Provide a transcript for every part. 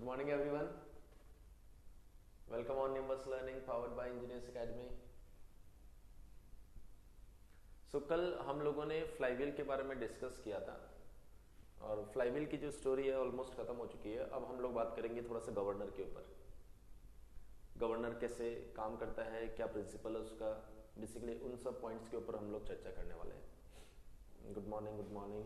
morning everyone. Welcome on Nimbus Learning powered by Engineers Academy. कल हम लोगों ने फ्लाईव्हील के बारे में डिस्कस किया था और फ्लाईव्हील की जो स्टोरी है ऑलमोस्ट खत्म हो चुकी है। अब हम लोग बात करेंगे थोड़ा सा गवर्नर के ऊपर। गवर्नर कैसे काम करता है, क्या प्रिंसिपल है उसका, बेसिकली उन सब पॉइंट्स के ऊपर हम लोग चर्चा करने वाले हैं। Good morning, good morning.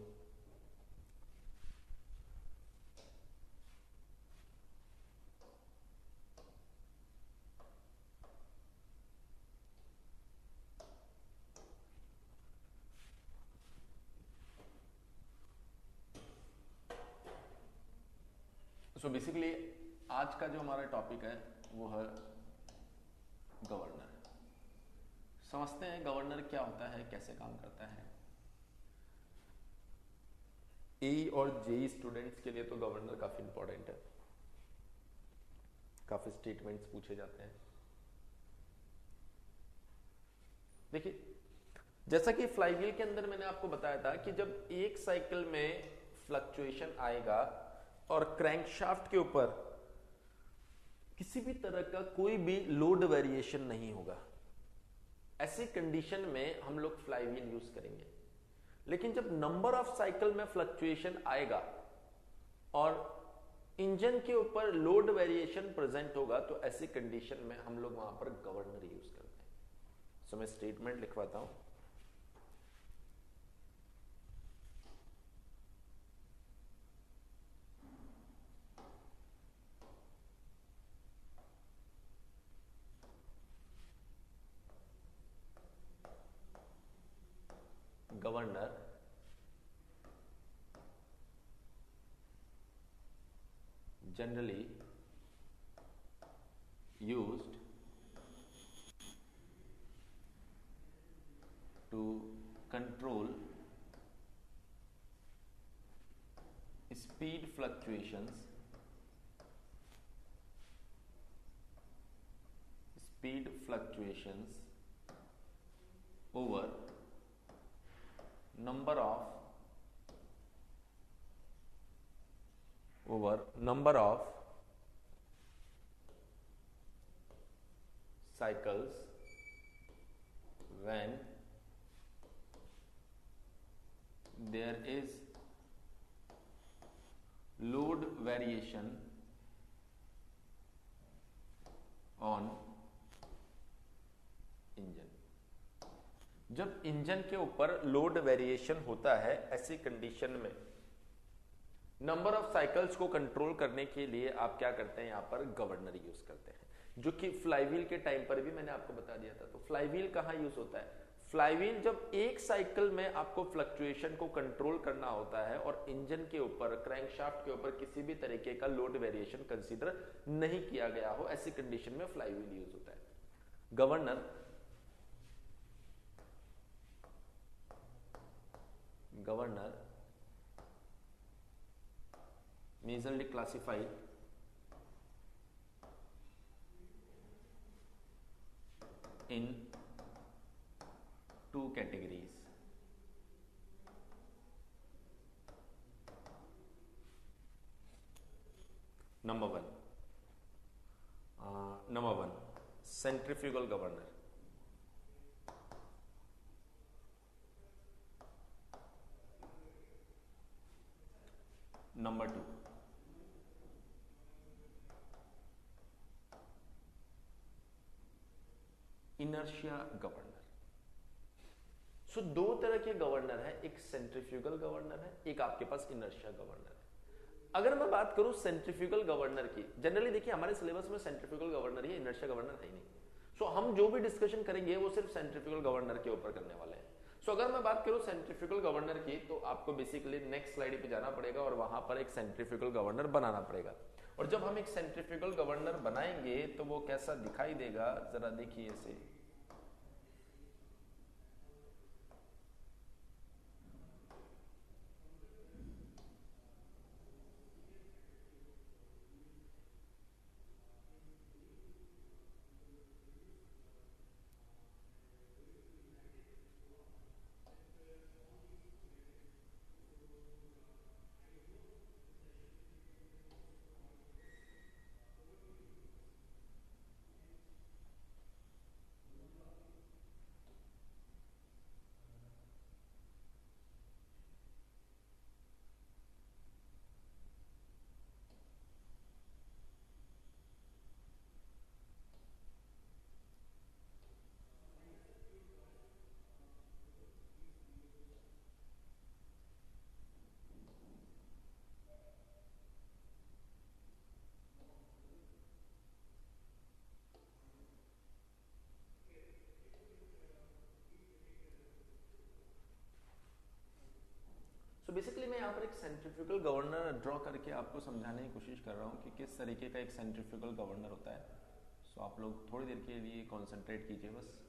So basically आज का जो हमारा टॉपिक है वो है गवर्नर। समझते हैं गवर्नर क्या होता है, कैसे काम करता है। ए और जेई स्टूडेंट्स के लिए तो गवर्नर काफी इंपॉर्टेंट है, काफी स्टेटमेंट्स पूछे जाते हैं। देखिए, जैसा कि फ्लाईव्हील के अंदर मैंने आपको बताया था कि जब एक साइकिल में फ्लक्चुएशन आएगा और क्रैंकशाफ्ट के ऊपर किसी भी तरह का कोई भी लोड वेरिएशन नहीं होगा, ऐसी कंडीशन में हम लोग फ्लाईव्हील यूज करेंगे। लेकिन जब नंबर ऑफ साइकिल में फ्लक्चुएशन आएगा और इंजन के ऊपर लोड वेरिएशन प्रेजेंट होगा तो ऐसी कंडीशन में हम लोग वहां पर गवर्नर यूज करते हैं। सो मैं स्टेटमेंट लिखवाता हूं। Governor generally used to control speed fluctuations over number of cycles when there is load variation on engine. जब इंजन के ऊपर लोड वेरिएशन होता है, ऐसी कंडीशन में नंबर ऑफ साइकिल्स को कंट्रोल करने के लिए आप क्या करते हैं, यहां पर गवर्नर यूज करते हैं, जो कि फ्लाईव्हील के टाइम पर भी मैंने आपको बता दिया था। तो फ्लाईव्हील कहां यूज होता है? फ्लाईव्हील जब एक साइकिल में आपको फ्लक्चुएशन को कंट्रोल करना होता है और इंजन के ऊपर, क्रैंकशाफ्ट के ऊपर किसी भी तरीके का लोड वेरिएशन कंसीडर नहीं किया गया हो, ऐसी कंडीशन में फ्लाईव्हील यूज होता है। Governor majorly classified in two categories. Number one, centrifugal governor. Number two, inertia governor. So दो तरह के गवर्नर है, एक सेंट्रीफ्यूगल गवर्नर है, एक आपके पास इनर्शिया गवर्नर है। अगर मैं बात करूं सेंट्रीफ्यूगल गवर्नर की, जनरली देखिए हमारे सिलेबस में सेंट्रीफ्यूगल गवर्नर ही, इनर्शिया गवर्नर है ही नहीं। सो हम जो भी डिस्कशन करेंगे वो सिर्फ सेंट्रीफ्यूगल गवर्नर के ऊपर करने वाले हैं। सो अगर मैं बात करूं सेंट्रीफ्यूगल गवर्नर की, तो आपको बेसिकली नेक्स्ट स्लाइड पे जाना पड़ेगा और वहां पर एक सेंट्रीफ्यूगल गवर्नर बनाना पड़ेगा। और जब हम एक सेंट्रीफ्यूगल गवर्नर बनाएंगे तो वो कैसा दिखाई देगा, जरा देखिए इसे। सो बेसिकली मैं यहाँ पर एक सेंट्रीफ्यूगल गवर्नर ड्रॉ करके आपको समझाने की कोशिश कर रहा हूँ कि किस तरीके का एक सेंट्रीफ्यूगल गवर्नर होता है। सो आप लोग थोड़ी देर के लिए कॉन्सेंट्रेट कीजिए बस।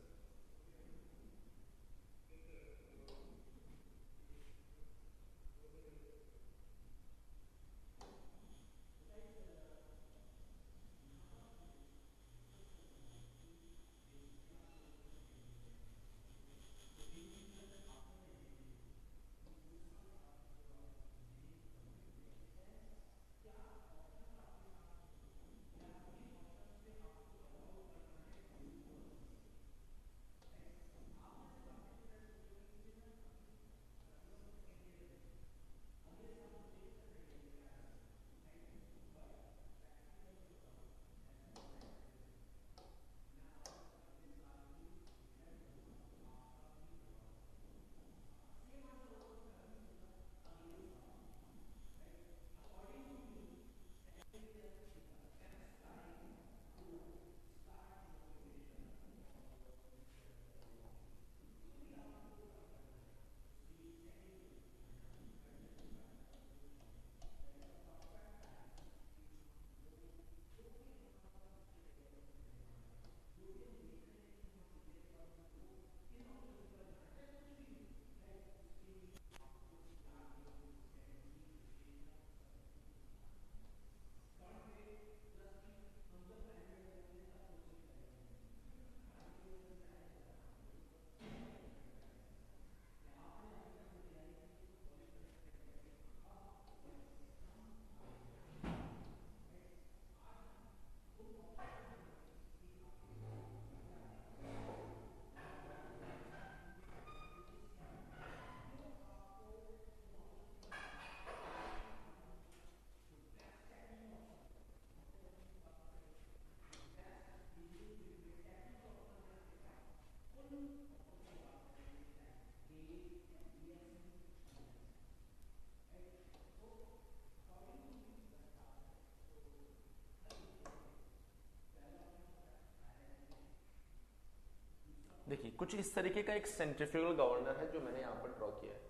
देखिए कुछ इस तरीके का एक सेंट्रीफ्यूगल गवर्नर है जो मैंने यहां पर ड्रॉ किया है।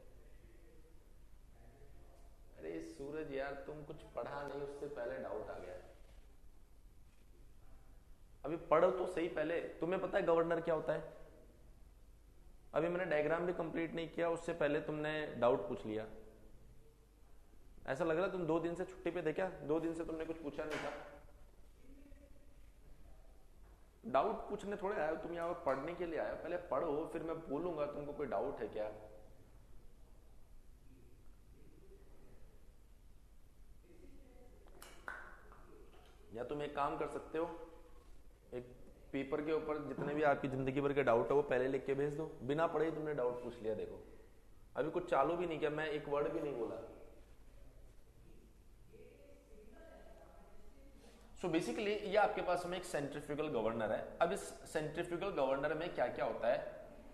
अरे सूरज यार तुम कुछ पढ़ा नहीं, उससे पहले डाउट आ गया। अभी पढ़ो तो सही पहले। तुम्हें पता है गवर्नर क्या होता है? अभी मैंने डायग्राम भी कंप्लीट नहीं किया, उससे पहले तुमने डाउट पूछ लिया। ऐसा लग रहा है तुम 2 दिन से छुट्टी पे थे क्या? 2 दिन से तुमने कुछ पूछा नहीं था। डाउट पूछने थोड़े आए हो तुम, यहाँ पर पढ़ने के लिए आए हो। पहले पढ़ो फिर मैं बोलूंगा तुमको कोई डाउट है क्या। या तुम एक काम कर सकते हो, एक पेपर के ऊपर जितने भी आपकी जिंदगी भर के डाउट है वो पहले लिख के भेज दो। बिना पढ़े ही तुमने डाउट पूछ लिया। देखो अभी कुछ चालू भी नहीं किया, मैं एक वर्ड भी नहीं बोला। सो बेसिकली ये आपके पास में एक सेंट्रीफ्यूगल गवर्नर है। अब इस सेंट्रीफ्यूगल गवर्नर में क्या क्या होता है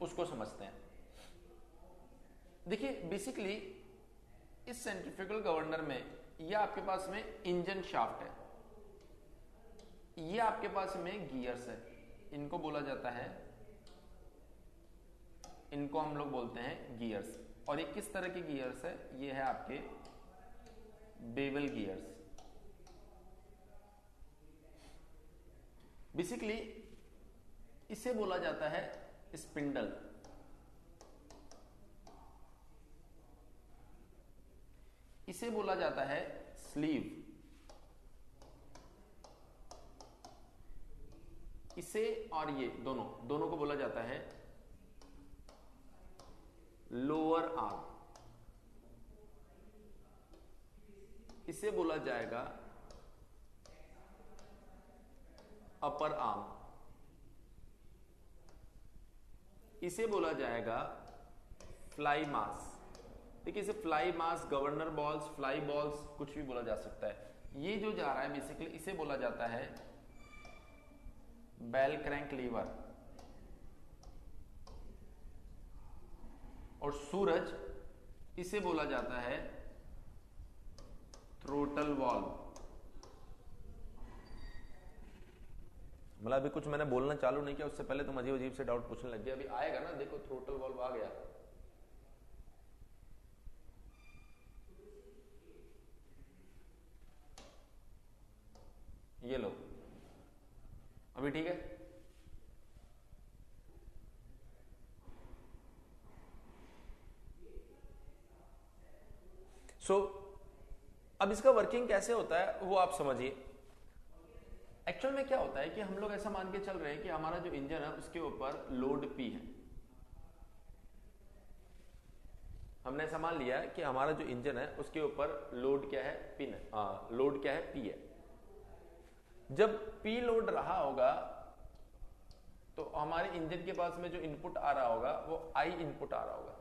उसको समझते हैं। देखिए बेसिकली इस सेंट्रीफ्यूगल गवर्नर में ये आपके पास में इंजन शाफ्ट है, ये आपके पास में गियर्स है, इनको बोला जाता है, इनको हम लोग बोलते हैं गियर्स। और ये किस तरह के गियर्स है? ये है आपके बेवल गियर्स। बेसिकली इसे बोला जाता है स्पिंडल। इसे बोला जाता है स्लीव। इसे और ये दोनों को बोला जाता है लोअर आर्म। इसे बोला जाएगा अपर आर्म। इसे बोला जाएगा फ्लाई मास। देखिए इसे फ्लाई मास, गवर्नर बॉल्स, फ्लाई बॉल्स कुछ भी बोला जा सकता है। ये जो जा रहा है बेसिकली इसे बोला जाता है बेल क्रैंक लीवर। और सूरज इसे बोला जाता है थ्रोटल वॉल्व। मतलब अभी कुछ मैंने बोलना चालू नहीं किया उससे पहले तुम अजीब अजीब से डाउट पूछने लग गए। अभी आएगा ना, देखो थ्रोटल वॉल्व आ गया। ये लो, अभी ठीक है। अब इसका वर्किंग कैसे होता है वो आप समझिए। एक्चुअल में क्या होता है कि हम लोग ऐसा मान के चल रहे हैं कि हमारा जो इंजन है उसके ऊपर लोड P है। हमने ऐसा मान लिया है कि हमारा जो इंजन है उसके ऊपर लोड क्या है, पिन है, लोड क्या है, P है। जब P लोड रहा होगा तो हमारे इंजन के पास में जो इनपुट आ रहा होगा वो I इनपुट आ रहा होगा।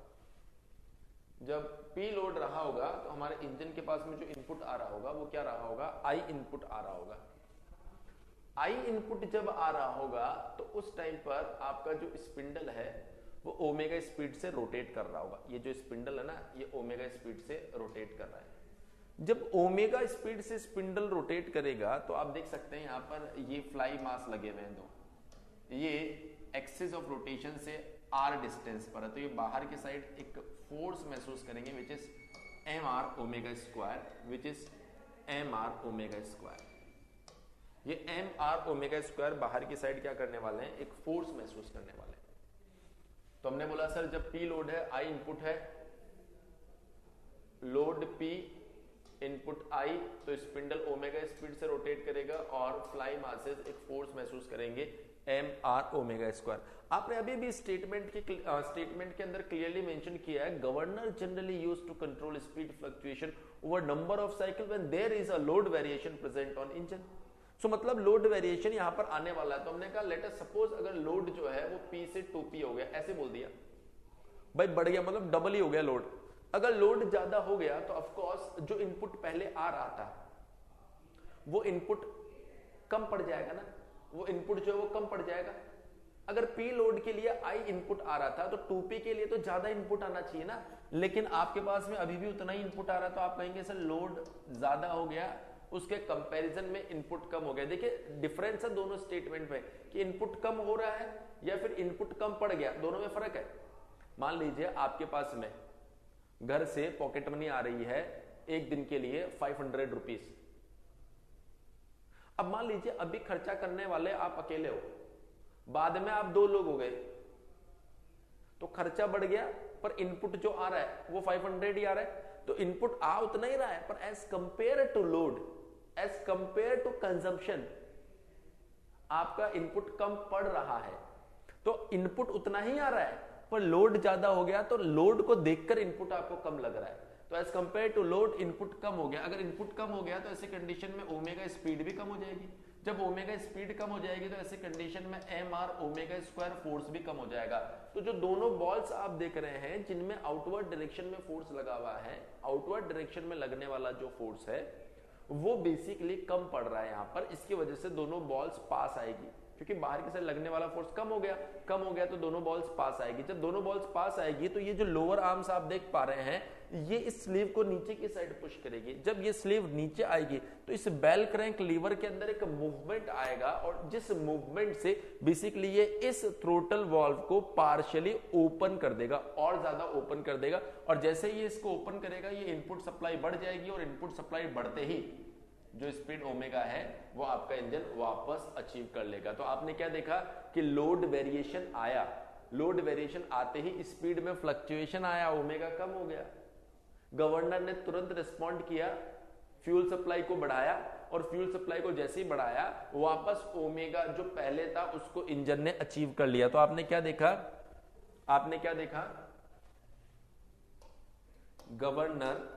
जब P लोड रहा होगा तो हमारे इंजन के पास में जो इनपुट आ रहा होगा वो क्या रहा होगा, I इनपुट आ रहा होगा। I इनपुट जब आ रहा होगा तो उस टाइम पर आपका जो स्पिंडल है वो ओमेगा स्पीड से रोटेट कर रहा होगा। ये जो स्पिंडल है ना, ये ओमेगा स्पीड से रोटेट कर रहा है। जब ओमेगा स्पीड से स्पिंडल रोटेट करेगा तो आप देख सकते हैं यहाँ पर ये फ्लाई मास लगे हुए हैं दो, ये एक्सिस ऑफ रोटेशन से r डिस्टेंस पर है, तो ये बाहर की साइड एक फोर्स महसूस करेंगे which is mr omega square, which is mr omega square. ये mr ओमेगा स्क्वायर बाहर की साइड क्या करने वाले हैं, एक फोर्स महसूस करने वाले हैं। तो हमने बोला सर जब P लोड है, I इनपुट है, लोड P इनपुट I, तो स्पिंडल ओमेगा स्पीड से रोटेट करेगा और फ्लाई मासेस एक फोर्स महसूस करेंगे mr ओमेगा स्क्वायर। आपने अभी भी स्टेटमेंट के अंदर क्लियरली मेंशन किया है, governor generally used to control speed fluctuation over number of cycle when there is a load variation present on engine. So मतलब लोड वेरिएशन यहां पर आने वाला है। तो हमने कहा लेट अस सपोज अगर लोड जो है वो P से 2P हो गया, ऐसे बोल दिया भाई, बढ़ गया मतलब डबल ही हो गया लोड। अगर लोड ज्यादा हो गया तो ऑफ कोर्स जो इनपुट पहले आ रहा था वो इनपुट कम पड़ जाएगा ना, वो इनपुट जो है वो कम पड़ जाएगा। अगर P लोड के लिए I इनपुट आ रहा था तो 2P के लिए तो ज्यादा इनपुट आना चाहिए ना, लेकिन आपके पास में अभी भी उतना ही इनपुट आ रहा है। तो आप कहेंगे सर लोड ज्यादा हो गया, उसके कंपैरिजन में इनपुट कम हो गया। देखिए डिफरेंस है दोनों स्टेटमेंट में कि इनपुट कम हो रहा है या फिर इनपुट कम पड़ गया, दोनों में फर्क है। मान लीजिए आपके पास में घर से पॉकेट मनी आ रही है एक दिन के लिए 500 रुपीज। अब मान लीजिए अभी खर्चा करने वाले आप अकेले हो, बाद में आप 2 लोग हो गए, तो खर्चा बढ़ गया पर इनपुट जो आ रहा है वो 500 ही आ रहा है। तो इनपुट आ उतना ही रहा है पर as compare to load, as compare to consumption आपका इनपुट कम पड़ रहा है। तो इनपुट उतना ही आ रहा है पर लोड ज्यादा हो गया, तो लोड को देखकर इनपुट आपको कम लग रहा है। तो as compare to load input कम हो गया। अगर इनपुट कम हो गया तो ऐसे कंडीशन में ओमेगा स्पीड भी कम हो जाएगी। जब ओमेगा स्पीड कम हो जाएगी तो ऐसे कंडीशन में mr ओमेगा स्क्वायर फोर्स भी कम हो जाएगा। तो जो दोनों बॉल्स आप देख रहे हैं जिनमें आउटवर्ड डायरेक्शन में फोर्स लगा हुआ है, आउटवर्ड डायरेक्शन में लगने वाला जो फोर्स है वो बेसिकली कम पड़ रहा है यहाँ पर। इसकी वजह से दोनों बॉल्स पास आएगी, क्योंकि बाहर की साइड लगने वाला फोर्स कम हो गया तो दोनों बॉल्स पास आएगी। जब दोनों बॉल्स पास आएगी तो ये जो लोअर आर्म्स आप देख पा रहे हैं ये इस स्लीव को नीचे की साइड पुश करेगी। जब ये स्लीव नीचे आएगी तो इस बेल क्रैंक लीवर के अंदर एक मूवमेंट आएगा और जिस मूवमेंट से बेसिकली ये इस थ्रोटल वाल्व को पार्शियली ओपन कर देगा और ज्यादा ओपन कर देगा। और जैसे ही इसको ओपन करेगा ये इनपुट सप्लाई बढ़ जाएगी और इनपुट सप्लाई बढ़ते ही जो स्पीड ओमेगा है वो आपका इंजन वापस अचीव कर लेगा। तो आपने क्या देखा कि लोड वेरिएशन आया, लोड वेरिएशन आते ही स्पीड में फ्लक्चुएशन आया, ओमेगा कम हो गया। गवर्नर ने तुरंत रिस्पॉन्ड किया, फ्यूल सप्लाई को बढ़ाया और फ्यूल सप्लाई को जैसे ही बढ़ाया वापस ओमेगा जो पहले था उसको इंजन ने अचीव कर लिया। तो आपने क्या देखा, governor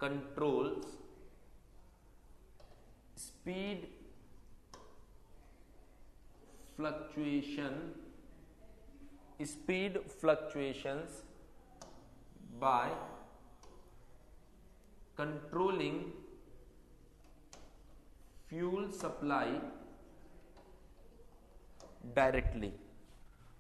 controls speed fluctuations by controlling fuel supply directly।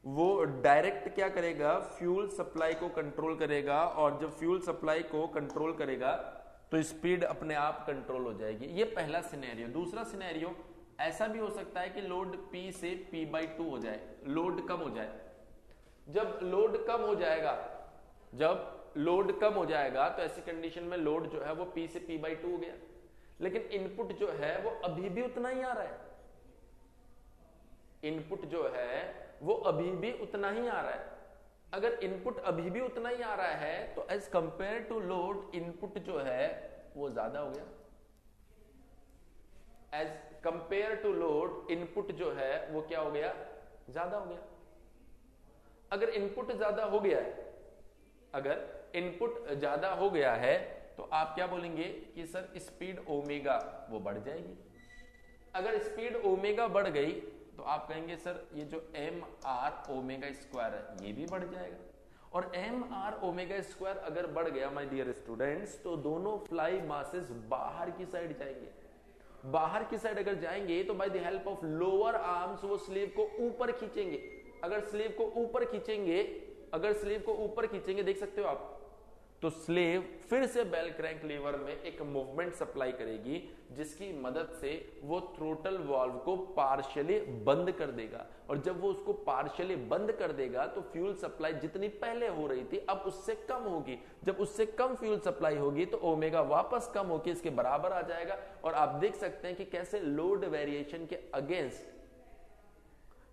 वो डायरेक्ट क्या करेगा, फ्यूल सप्लाई को कंट्रोल करेगा और जब फ्यूल सप्लाई को कंट्रोल करेगा तो स्पीड अपने आप कंट्रोल हो जाएगी। ये पहला सिनेरियो। दूसरा सिनेरियो ऐसा भी हो सकता है कि लोड P से P/2 हो जाए, लोड कम हो जाए। जब लोड कम हो जाएगा तो ऐसी कंडीशन में लोड जो है वो P से P/2 हो गया। लेकिन इनपुट जो है वो अभी भी उतना ही आ रहा है, इनपुट जो है वो अभी भी उतना ही आ रहा है। अगर इनपुट अभी भी उतना ही आ रहा है तो as compare to load input जो है वो ज्यादा हो गया, as compare to load input जो है वो क्या हो गया, ज्यादा हो गया। अगर इनपुट ज्यादा हो गया है, अगर इनपुट ज्यादा हो गया है तो आप क्या बोलेंगे कि सर स्पीड ओमेगा वो बढ़ जाएगी। अगर स्पीड ओमेगा बढ़ गई तो आप कहेंगे सर ये जो एम आर ओमेगा स्क्वायर है ये भी बढ़ जाएगा। और एम आर ओमेगा स्क्वायर अगर बढ़ गया माय डियर स्टूडेंट्स तो दोनों फ्लाई मासेस बाहर की साइड जाएंगे। बाहर की साइड अगर जाएंगे तो bye the help of lower arms वो स्लीव को ऊपर खींचेंगे। अगर स्लीव को ऊपर खींचेंगे, अगर स्लीव को ऊपर खींचेंगे, देख सकते हो आप, तो स्लीव फिर से बेल क्रैंक लीवर में एक मूवमेंट सप्लाई करेगी जिसकी मदद से वो थ्रोटल वाल्व को पार्शियली बंद कर देगा। और जब वो उसको पार्शियली बंद कर देगा तो फ्यूल सप्लाई जितनी पहले हो रही थी अब उससे कम होगी। जब उससे कम फ्यूल सप्लाई होगी तो ओमेगा वापस कम होकर इसके बराबर आ जाएगा। और आप देख सकते हैं कि कैसे लोड वेरिएशन के अगेंस्ट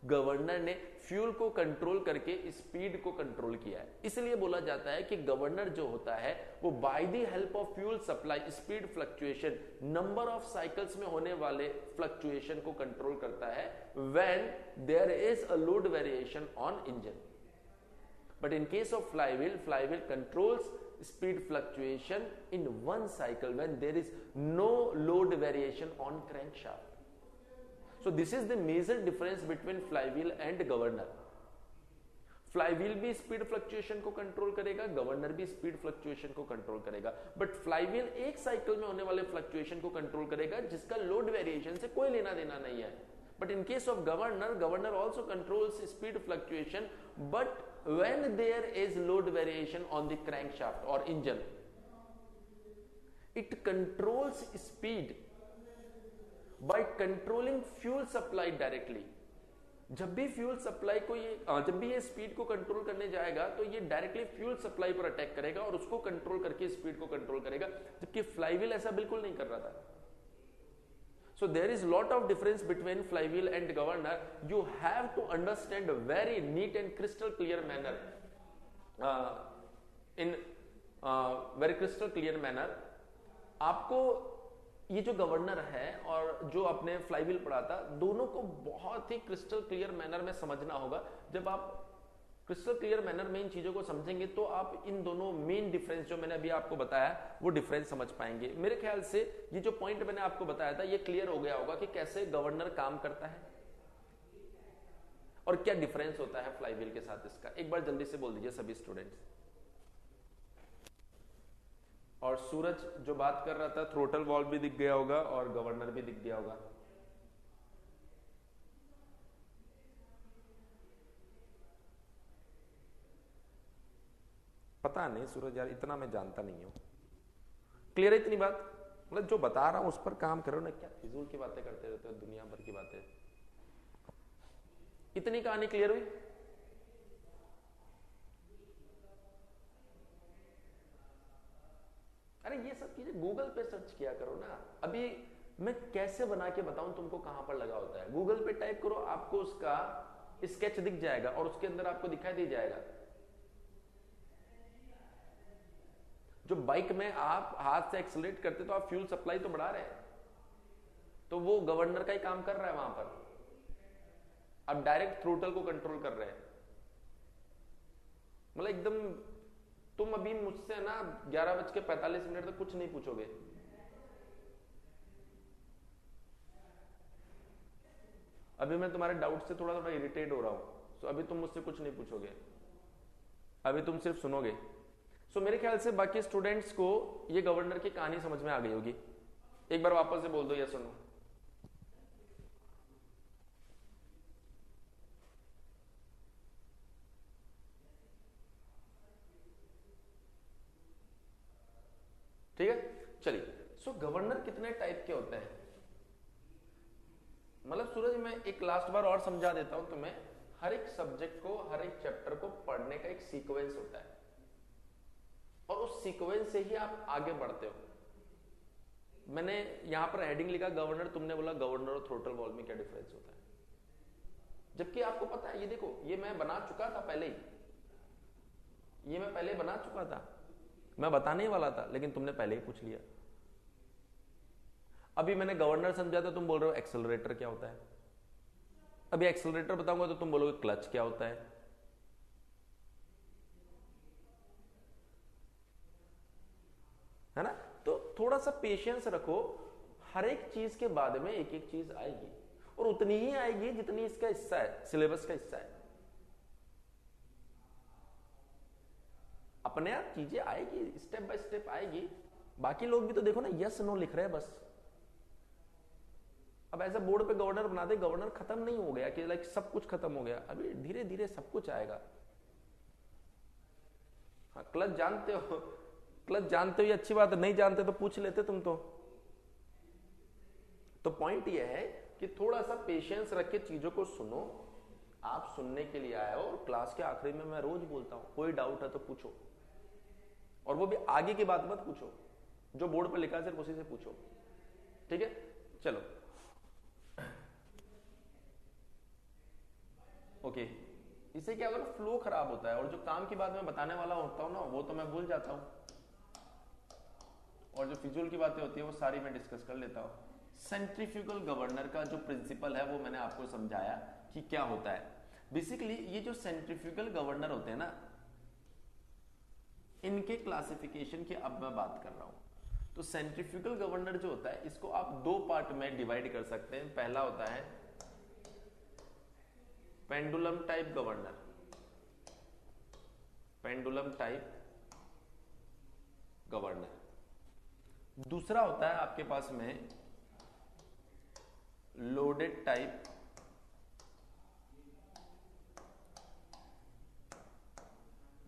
गवर्नर ने फ्यूल को कंट्रोल करके स्पीड को कंट्रोल किया है। इसलिए बोला जाता है कि गवर्नर जो होता है वो by the help of fuel supply speed fluctuation, number of cycles में होने वाले फ्लक्चुएशन को कंट्रोल करता है when there is a load variation on engine. But in case of flywheel, flywheel controls speed fluctuation in one cycle when there is no load variation on crankshaft. So this is the major difference between flywheel and governor. Flywheel भी speed fluctuation को control करेगा, governor भी speed fluctuation को control करेगा। But flywheel एक cycle में होने वाले फ्लक्चुएशन को कंट्रोल करेगा जिसका लोड वेरिएशन से कोई लेना देना नहीं है। But in case of governor, governor also controls speed fluctuation, but when there is load variation on the crankshaft or engine, it controls speed by controlling fuel supply directly. जब भी fuel supply को जब भी ये speed को control करने जाएगा तो ये डायरेक्टली फ्यूल सप्लाई पर अटैक करेगा और उसको कंट्रोल करके स्पीड को कंट्रोल करेगा, जबकि फ्लाईव्हील ऐसा बिल्कुल नहीं कर रहा था। So there is lot of difference between flywheel and governor. You have to understand a very neat and crystal clear manner, in very crystal clear manner. आपको ये जो गवर्नर है और जो आपने फ्लाईव्हील पढ़ा था, दोनों को बहुत ही क्रिस्टल क्लियर मैनर में समझना होगा। जब आप क्रिस्टल क्लियर मैनर में इन चीजों को समझेंगे तो आप इन दोनों मेन डिफरेंस जो मैंने अभी आपको बताया वो डिफरेंस समझ पाएंगे। मेरे ख्याल से ये जो पॉइंट मैंने आपको बताया था ये क्लियर हो गया होगा कि कैसे गवर्नर काम करता है और क्या डिफरेंस होता है फ्लाईव्हील के साथ इसका। एक बार जल्दी से बोल दीजिए सभी स्टूडेंट्स। और सूरज जो बात कर रहा था, थ्रोटल वाल्व भी दिख गया होगा और गवर्नर भी दिख गया होगा। पता नहीं सूरज यार, इतना मैं जानता नहीं हूं। क्लियर है इतनी बात? मतलब जो बता रहा हूं उस पर काम करो ना, क्या फिजूल की बातें करते रहते हो, दुनिया भर की बातें। इतनी कहानी क्लियर हुई? अरे ये सब चीजें गूगल पे सर्च किया करो ना। अभी मैं कैसे बना के बताऊं तुमको कहां पर लगा होता है? गूगल पे टाइप करो, आपको उसका स्केच दिख जाएगा और उसके अंदर आपको दिखाई दे जाएगा। जो बाइक में आप हाथ से एक्सीलरेट करते तो आप फ्यूल सप्लाई तो बढ़ा रहे हैं, तो वो गवर्नर का ही काम कर रहा है वहां पर। आप डायरेक्ट थ्रोटल को कंट्रोल कर रहे हैं। मतलब एकदम तुम अभी मुझसे ना 11:45 तक कुछ नहीं पूछोगे। अभी मैं तुम्हारे डाउट से थोड़ा थोड़ा इरिटेट हो रहा हूं, तो अभी तुम मुझसे कुछ नहीं पूछोगे, अभी तुम सिर्फ सुनोगे। सो मेरे ख्याल से बाकी स्टूडेंट्स को ये गवर्नर की कहानी समझ में आ गई होगी। एक बार वापस से बोल दो या सुनो। ठीक है, चलिए। सो गवर्नर कितने टाइप के होते हैं? मतलब सूरज, मैं एक लास्ट बार और समझा देता हूं तुम्हें। हर एक सब्जेक्ट को, हर एक चैप्टर को पढ़ने का एक सीक्वेंस होता है और उस सीक्वेंस से ही आप आगे बढ़ते हो। मैंने यहां पर हेडिंग लिखा गवर्नर, तुमने बोला गवर्नर और थ्रोटल वॉल्व में क्या डिफरेंस होता है, जबकि आपको पता है। ये देखो, ये मैं बना चुका था पहले ही, ये मैं पहले बना चुका था, मैं बताने ही वाला था, लेकिन तुमने पहले ही पूछ लिया। अभी मैंने गवर्नर समझा था, तुम बोल रहे हो एक्सेलरेटर क्या होता है। अभी एक्सेलरेटर बताऊंगा तो तुम बोलोगे क्लच क्या होता है ना। तो थोड़ा सा पेशेंस रखो, हर एक चीज के बाद में एक एक चीज आएगी, और उतनी ही आएगी जितनी इसका हिस्सा है, सिलेबस का हिस्सा है। अपने आप चीजें आएगी, स्टेप बाय स्टेप आएगी। बाकी लोग भी तो देखो ना, यस नो लिख रहे हैं बस। अब ऐसा बोर्ड पे गवर्नर बना दे, गवर्नर खत्म नहीं हो गया कि लाइक सब कुछ खत्म हो गया, अभी धीरे धीरे सब कुछ आएगा। हाँ, क्लच जानते हो, क्लच जानते हो ये अच्छी बात है, नहीं जानते तो पूछ लेते तुम तो पॉइंट ये है कि थोड़ा सा पेशेंस रख के चीजों को सुनो। आप सुनने के लिए आए हो, और क्लास के आखिरी में मैं रोज बोलता हूं, कोई डाउट है तो पूछो, और वो भी आगे की बात मत पूछो, जो बोर्ड पर लिखा है सिर्फ उसी से पूछो, ठीक है। चलो ओके। इससे क्या होगा, फ्लो खराब होता है, और जो काम की बात मैं बताने वाला होता हूं ना, वो तो मैं भूल जाता हूं, और जो फिजूल की बातें होती है वो सारी मैं डिस्कस कर लेता हूं। सेंट्रीफ्यूगल गवर्नर का जो प्रिंसिपल है वो मैंने आपको समझाया कि क्या होता है। बेसिकली ये जो सेंट्रीफ्यूगल गवर्नर होते हैं ना, इनके क्लासिफिकेशन की अब मैं बात कर रहा हूं। तो सेंट्रीफ्यूगल गवर्नर जो होता है, इसको आप दो पार्ट में डिवाइड कर सकते हैं। पहला होता है pendulum type governor, pendulum type governor. दूसरा होता है आपके पास में लोडेड टाइप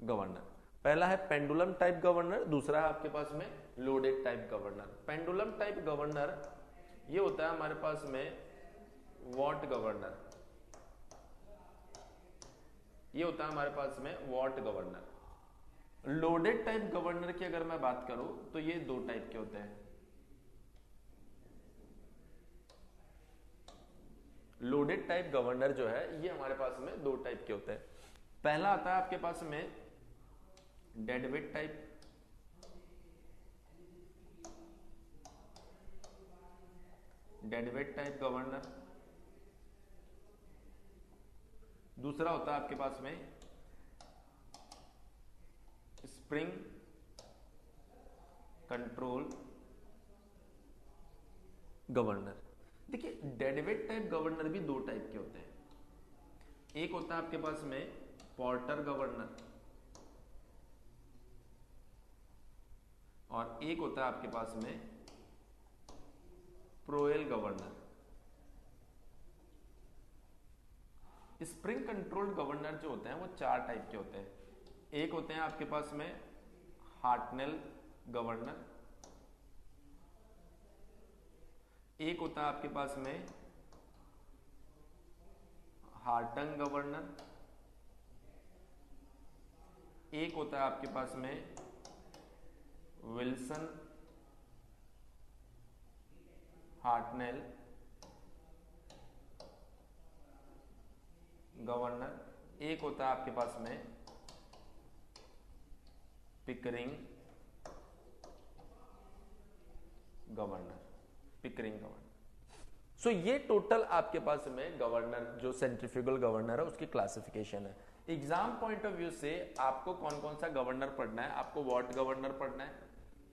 गवर्नर। पहला है पेंडुलम टाइप गवर्नर, दूसरा है आपके पास में loaded type governor. Pendulum type governor ये होता है हमारे पास में वॉट गवर्नर, ये होता है हमारे पास में what governor. Loaded type governor की अगर मैं बात करूं तो ये दो टाइप के होते हैं। लोडेड टाइप गवर्नर जो है ये हमारे पास में दो टाइप के होते हैं। पहला आता है आपके पास में deadweight type, deadweight type governor. दूसरा होता है आपके पास में स्प्रिंग कंट्रोल गवर्नर। देखिए, डेडवेट टाइप गवर्नर भी दो टाइप के होते हैं। एक होता है आपके पास में पोर्टर गवर्नर, और एक होता है आपके पास में प्रोएल गवर्नर। स्प्रिंग कंट्रोल्ड गवर्नर जो होते हैं वो चार टाइप के होते हैं। एक होते हैं आपके पास में हार्टनेल गवर्नर, एक होता है आपके पास में हार्टन गवर्नर, एक होता है आपके पास में विल्सन हार्टनेल गवर्नर, एक होता है आपके पास में पिकरिंग गवर्नर, पिकरिंग गवर्नर। सो ये टोटल आपके पास में गवर्नर, जो सेंट्रीफ्यूगल गवर्नर है, उसकी क्लासिफिकेशन है। एग्जाम पॉइंट ऑफ व्यू से आपको कौन कौन सा गवर्नर पढ़ना है, आपको वॉट गवर्नर पढ़ना है,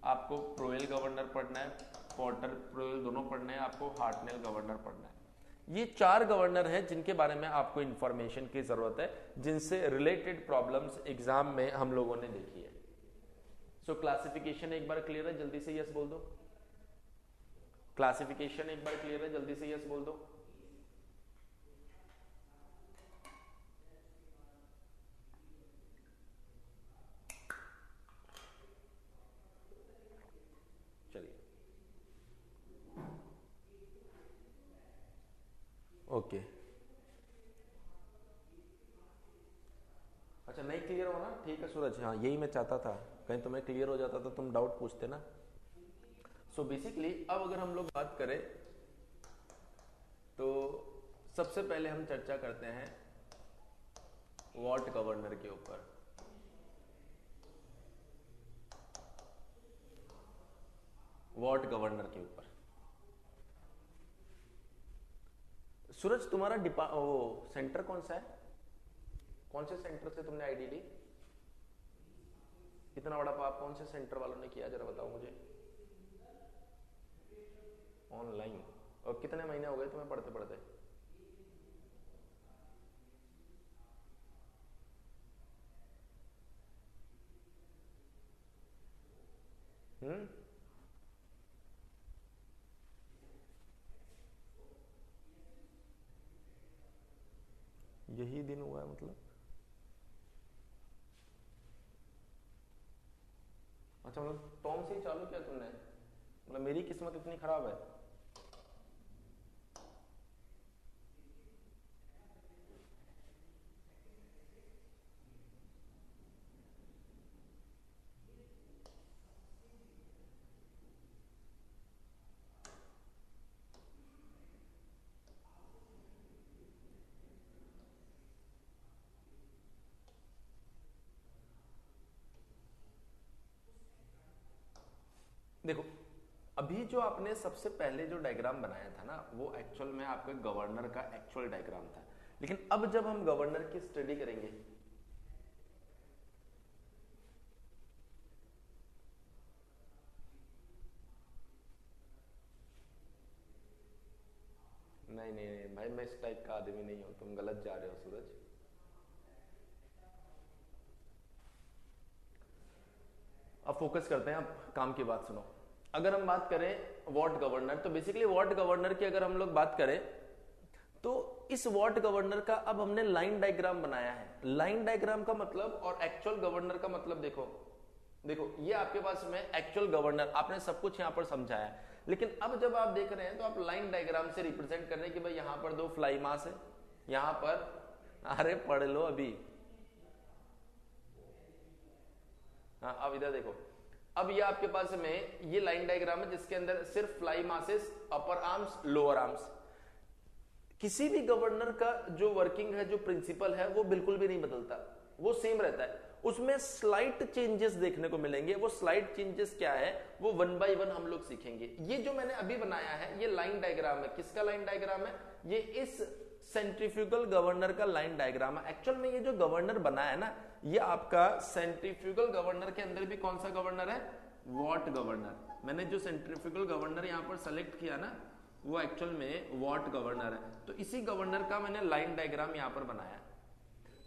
आपको प्रोएल गवर्नर पढ़ना है, पोर्टर प्रोएल दोनों पढ़ने हैं, आपको हार्टनेल गवर्नर पढ़ना है। ये चार गवर्नर हैं जिनके बारे में आपको इंफॉर्मेशन की जरूरत है, जिनसे रिलेटेड प्रॉब्लम्स एग्जाम में हम लोगों ने देखी है। सो क्लासिफिकेशन एक बार क्लियर है, जल्दी से यस बोल दो। क्लासिफिकेशन एक बार क्लियर है, जल्दी से यस बोल दो। चलिए ओके। अच्छा, नहीं क्लियर हो ना, ठीक है सूरज, हाँ यही मैं चाहता था, कहीं तुम्हें क्लियर हो जाता तो तुम डाउट पूछते ना। सो बेसिकली अब अगर हम लोग बात करें तो सबसे पहले हम चर्चा करते हैं वॉट गवर्नर के ऊपर। वॉट गवर्नर के ऊपर सूरज तुम्हारा सेंटर कौन सा है? कौन से सेंटर से तुमने आईडी ली? इतना बड़ा पाप कौन से सेंटर वालों ने किया, जरा बताओ मुझे। ऑनलाइन। और कितने महीने हो गए तुम्हें पढ़ते पढ़ते? यही दिन हुआ है मतलब? अच्छा, मतलब टॉम से ही चालू किया तुमने? मतलब मेरी किस्मत इतनी खराब है? देखो, अभी जो आपने सबसे पहले जो डायग्राम बनाया था ना, वो एक्चुअल में आपके गवर्नर का एक्चुअल डायग्राम था। लेकिन अब जब हम गवर्नर की स्टडी करेंगे, नहीं नहीं नहीं भाई, मैं इस टाइप का आदमी नहीं हूं, तुम गलत जा रहे हो सूरज। अब फोकस करते हैं, अब काम की बात सुनो। अगर हम बात करें वॉट गवर्नर, तो बेसिकली वॉट गवर्नर की अगर हम लोग बात करें तो इस वॉट गवर्नर का अब हमने लाइन डायग्राम बनाया है। लाइन डायग्राम का मतलब और एक्चुअल गवर्नर का मतलब देखो, देखो ये आपके पास में एक्चुअल गवर्नर, आपने सब कुछ यहां पर समझाया। लेकिन अब जब आप देख रहे हैं तो आप लाइन डायग्राम से रिप्रेजेंट कर रहे हैं कि भाई यहां पर 2 फ्लाई मास है, यहां पर, अरे पढ़ लो अभी। हाँ, अब इधर देखो, अब ये आपके पास में ये लाइन डायग्राम है जिसके अंदर सिर्फ फ्लाई मासेस, अपर आर्म्स, लोअर आर्म्स। किसी भी गवर्नर का जो वर्किंग है, जो प्रिंसिपल है, वो बिल्कुल भी नहीं बदलता, वो सेम रहता है। उसमें स्लाइट चेंजेस देखने को मिलेंगे। वो स्लाइट चेंजेस क्या है वो 1 बाय 1 हम लोग सीखेंगे। ये जो मैंने अभी बनाया है ये लाइन डायग्राम है। किसका लाइन डायग्राम है? ये इस सेंट्रीफ्यूगल गवर्नर का लाइन डायग्राम है। एक्चुअल में ये जो गवर्नर बना है ना, ये आपका सेंट्रीफ्यूगल गवर्नर के अंदर भी कौन सा गवर्नर है? Watt governor. मैंने जो सेंट्रीफ्यूगल गवर्नर यहां पर सेलेक्ट किया ना, वो एक्चुअल में वॉट गवर्नर है। तो इसी गवर्नर का मैंने लाइन डायग्राम यहां पर बनाया।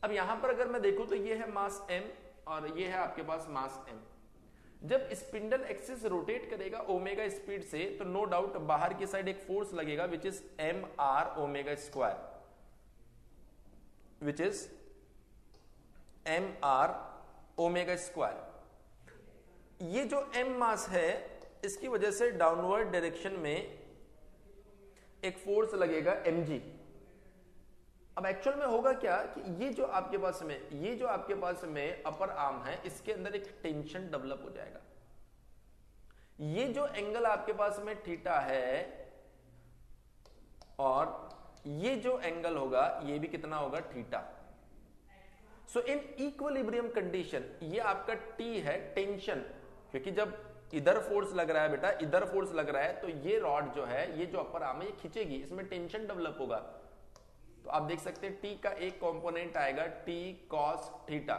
अब यहां पर अगर मैं देखूं तो ये है मास m और ये है आपके पास मास m। जब स्पिंडल एक्सिस रोटेट करेगा ओमेगा स्पीड से, तो नो डाउट बाहर की साइड एक फोर्स लगेगा which is M are omega square, which is M are omega square. ये जो m मास है, इसकी वजह से डाउनवर्ड डायरेक्शन में एक फोर्स लगेगा mg। अब एक्चुअल में होगा क्या कि ये जो आपके पास में अपर आर्म है, इसके अंदर एक टेंशन डेवलप हो जाएगा। ये जो एंगल आपके पास में थीटा है और ये जो एंगल होगा ये भी कितना होगा? थीटा। सो इन इक्विलिब्रियम कंडीशन ये आपका T है टेंशन, क्योंकि जब इधर फोर्स लग रहा है बेटा, इधर फोर्स लग रहा है, तो ये रॉड जो है, ये जो अपर आर्म है, ये खींचेगी, इसमें टेंशन डेवलप होगा। तो आप देख सकते हैं T का एक कंपोनेंट आएगा T cos थीटा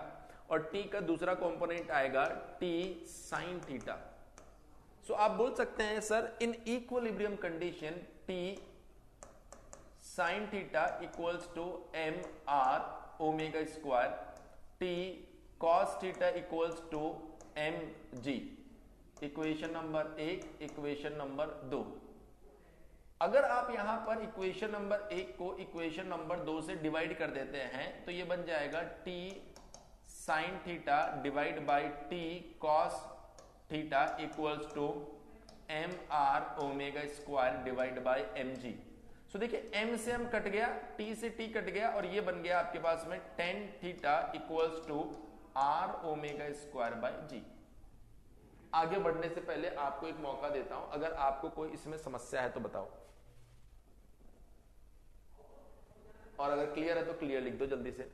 और T का दूसरा कंपोनेंट आएगा T sin थीटा। सो आप बोल सकते हैं sir in equilibrium condition T sin theta equals to M R omega square, T cos theta equals to M G. Equation number 1, equation number 2। अगर आप यहां पर इक्वेशन नंबर 1 को इक्वेशन नंबर 2 से डिवाइड कर देते हैं तो ये बन जाएगा T sin theta divide by T cos theta equals to M R omega square divide by m g. So देखिए m से m कट गया, T से T कट गया और ये बन गया आपके पास में tan theta equals to r omega square by g. आगे बढ़ने से पहले आपको एक मौका देता हूं, अगर आपको कोई इसमें समस्या है तो बताओ, और अगर क्लियर है तो क्लियर लिख दो जल्दी से।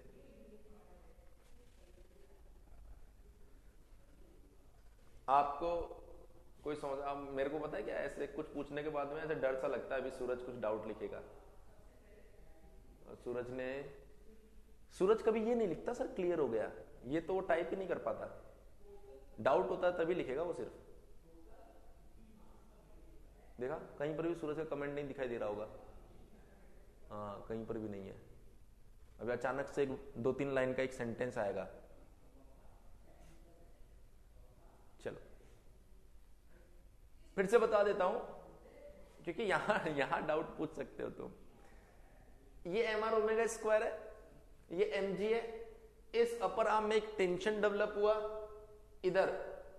आपको कोई समझ, आप मेरे को पता है क्या, ऐसे कुछ पूछने के बाद में ऐसे डर सा लगता है अभी सूरज कुछ डाउट लिखेगा। और सूरज कभी ये नहीं लिखता सर क्लियर हो गया, ये तो वो टाइप ही नहीं कर पाता, डाउट होता है तभी लिखेगा वो सिर्फ। देखा कहीं पर भी सूरज का कमेंट नहीं दिखाई दे रहा होगा, हाँ कहीं पर भी नहीं है। अभी अचानक से 2-3 लाइन का एक सेंटेंस आएगा। चलो फिर से बता देता हूं, क्योंकि यहां डाउट पूछ सकते हो तुम। ये एम आर ओमेगा स्क्वायर है, ये एम जी है, इस अपर आर्म में एक टेंशन डेवलप हुआ, इधर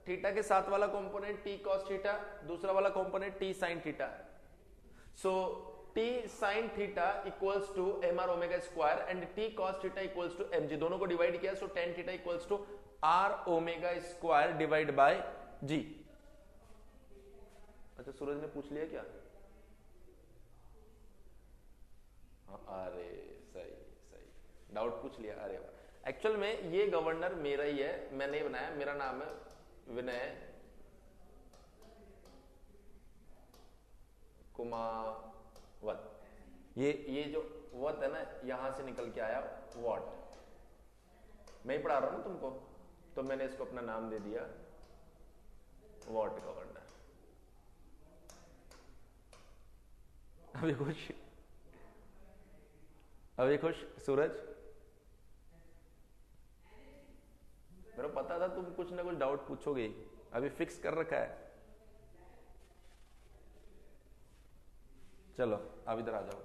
थीटा के साथ वाला कंपोनेंट टी कॉस थीटा, दूसरा वाला component T sine theta. So T sine theta equals to M R omega square and T cos theta equals to M g, दोनों को डिवाइड किया, so tan theta equals to r omega square divide by g. अच्छा सूरज ने पूछ लिया क्या? हाँ अरे सही सही, डाउट पूछ लिया, अरे वाह। एक्चुअल में ये गवर्नर मेरा ही है, मैंने बनाया, मेरा नाम है विनय कुमावत। ये जो वत है ना, यहां से निकल के आया वॉट, मैं ही पढ़ा रहा हूं ना तुमको, तो मैंने इसको अपना नाम दे दिया वॉट गवर्नर। अभी खुश सूरज? मेरे को पता था तुम कुछ ना कुछ डाउट पूछोगे, अभी फिक्स कर रखा है। चलो अब इधर आ जाओ।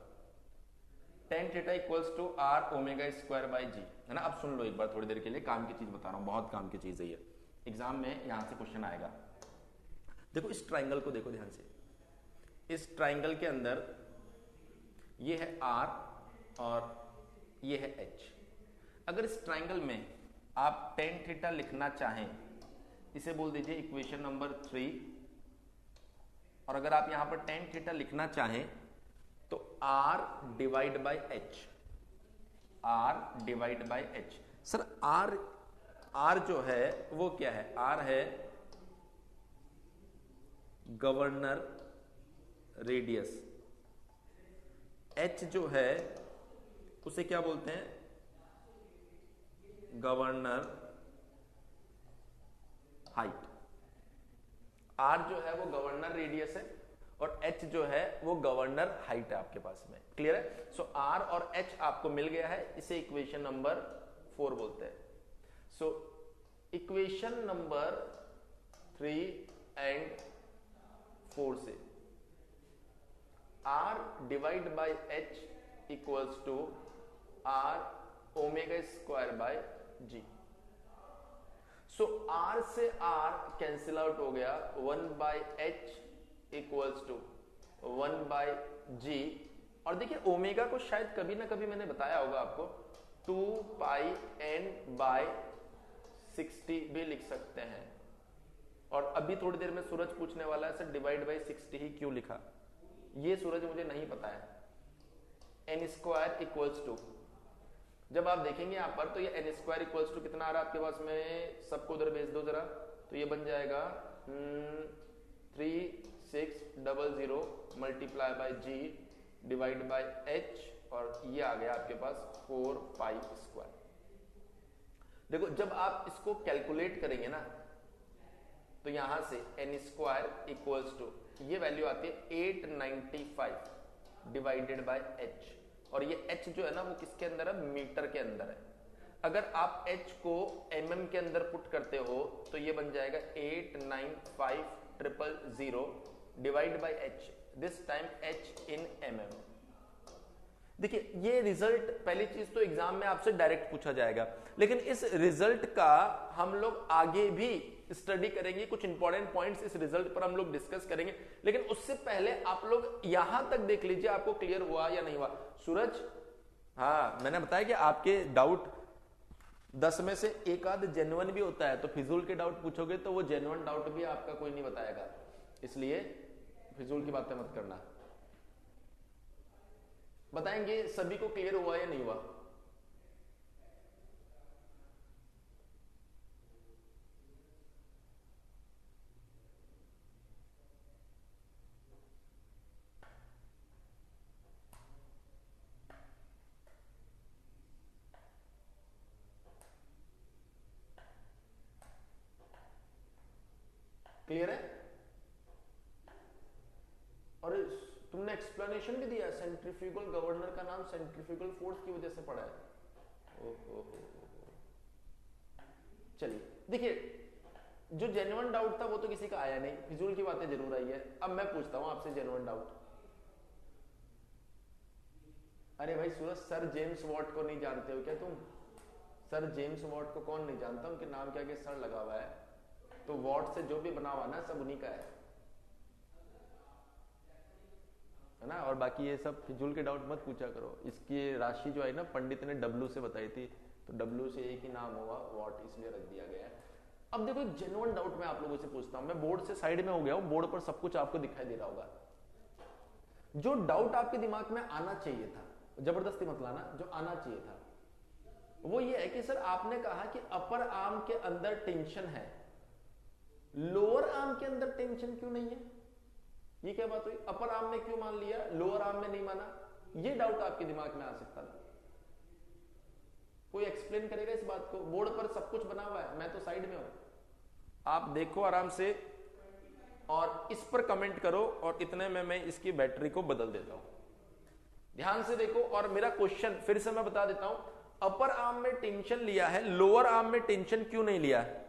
Tan theta equals to r omega square by g, है ना। अब सुन लो एक बार थोड़ी देर के लिए, काम की चीज बता रहा हूं, बहुत काम की चीज है ये, एग्जाम में यहां से क्वेश्चन आएगा। देखो इस ट्राइंगल को देखो ध्यान से, इस ट्राइंगल के अंदर ये है आर और ये है एच। अगर इस ट्राइंगल में आप टेन थीटा लिखना चाहें, इसे बोल दीजिए इक्वेशन नंबर 3, और अगर आप यहां पर टेन थीटा लिखना चाहें तो R divide by H, R divide by H. Sir R जो है वो क्या है? आर है गवर्नर रेडियस, एच जो है उसे क्या बोलते हैं? Governor height. आर जो है वो गवर्नर रेडियस है और एच जो है वो गवर्नर हाइट है आपके पास में, क्लियर है। सो आर और एच आपको मिल गया है, इसे इक्वेशन नंबर 4 बोलते हैं। सो इक्वेशन नंबर 3 एंड 4 से r divide by h equals to r omega square by g. So r से आर कैंसिल आउट हो गया, 1 by h equals to 1 by g. और देखिए ओमेगा को शायद कभी ना कभी मैंने बताया होगा आपको, 2 पाई एन बाय 60 भी लिख सकते हैं। और अभी थोड़ी देर में सूरज पूछने वाला है सर डिवाइड बाय 60 ही क्यों लिखा, ये सूरज मुझे नहीं पता है। एन स्क्वायर इक्वल्स टू, जब आप देखेंगे यहां पर तो ये एन स्क्वायर इक्वल्स टू कितना आ रहा है आपके पास में, सबको उधर भेज दो जरा, तो ये बन जाएगा 3600 multiply by G divide by H, और ये आ गया आपके पास 4 पाई स्क्वायर। देखो जब आप इसको कैलकुलेट करेंगे ना, तो यहां से एन स्क्वायर इक्वल्स टू ये वैल्यू आती है 895 डिवाइडेड बाय एच, और ये एच जो है ना वो किसके अंदर है? मीटर के अंदर है। अगर आप एच को एमएम के अंदर पुट करते हो तो ये बन जाएगा 895000 divide by H, this time H in MM. देखिए ये रिजल्ट, पहली चीज तो एग्जाम में आपसे डायरेक्ट पूछा जाएगा, लेकिन इस रिजल्ट का हम लोग आगे भी स्टडी करेंगे, कुछ इंपॉर्टेंट पॉइंट्स इस रिजल्ट पर हम लोग डिस्कस करेंगे। लेकिन उससे पहले आप लोग यहां तक देख लीजिए आपको क्लियर हुआ या नहीं हुआ। सूरज, हाँ मैंने बताया कि आपके डाउट 10 में से एक आध जेन्युइन भी होता है, तो फिजूल के डाउट पूछोगे तो वो जेन्युइन डाउट भी आपका कोई नहीं बताएगा, इसलिए फिजूल की बातें मत करना। बताएंगे सभी को क्लियर हुआ या नहीं हुआ? क्लियर है? और तुमने एक्सप्लेनेशन भी दिया, सेंट्रीफ्यूगल गवर्नर का नाम सेंट्रीफ्यूगल फोर्स की वजह से पड़ा है। ओहो, चलिए देखिए, जो जेन्युइन डाउट था वो तो किसी का आया नहीं, फिजूल की बातें जरूर आई है। अब मैं पूछता हूं आपसे जेन्युइन डाउट। अरे भाई सूरज, सर जेम्स वॉट को नहीं जानते हो क्या तुम? सर जेम्स वॉट को कौन नहीं जानता, उनके नाम के आगे सर लगा हुआ है, तो वॉट से जो भी बना हुआ ना सब उन्हीं का है ना। और बाकी ये सब फिजूल के डाउट मत पूछा करो। इसकी राशि जो है ना पंडित ने डब्लू से बताई थी, तो डब्लू से एक ही नाम होगा वॉट, इसलिए रख दिया गया है। अब देखो एक जेन्युइन डाउट मैं आप लोगों से पूछता हूं, मैं बोर्ड से साइड में हो गया हूं, बोर्ड पर सब कुछ आपको दिखाई दे रहा होगा। जो डाउट आपके दिमाग में आना चाहिए था, जबरदस्ती मत लाना, जो आना चाहिए था वो ये है कि सर आपने कहा कि अपर आर्म के अंदर टेंशन है, लोअर आर्म के अंदर टेंशन क्यों नहीं है? ये क्या बात हुई? अपर आर्म में क्यों मान लिया, लोअर आर्म में नहीं माना? ये डाउट आपके दिमाग में आ सकता था। कोई एक्सप्लेन करेगा इस बात को? बोर्ड पर सब कुछ बना हुआ है, मैं तो साइड में हूं, आप देखो आराम से और इस पर कमेंट करो, और इतने में मैं इसकी बैटरी को बदल देता हूं। ध्यान से देखो, और मेरा क्वेश्चन फिर से मैं बता देता हूं, अपर आर्म में टेंशन लिया है, लोअर आर्म में टेंशन क्यों नहीं लिया है?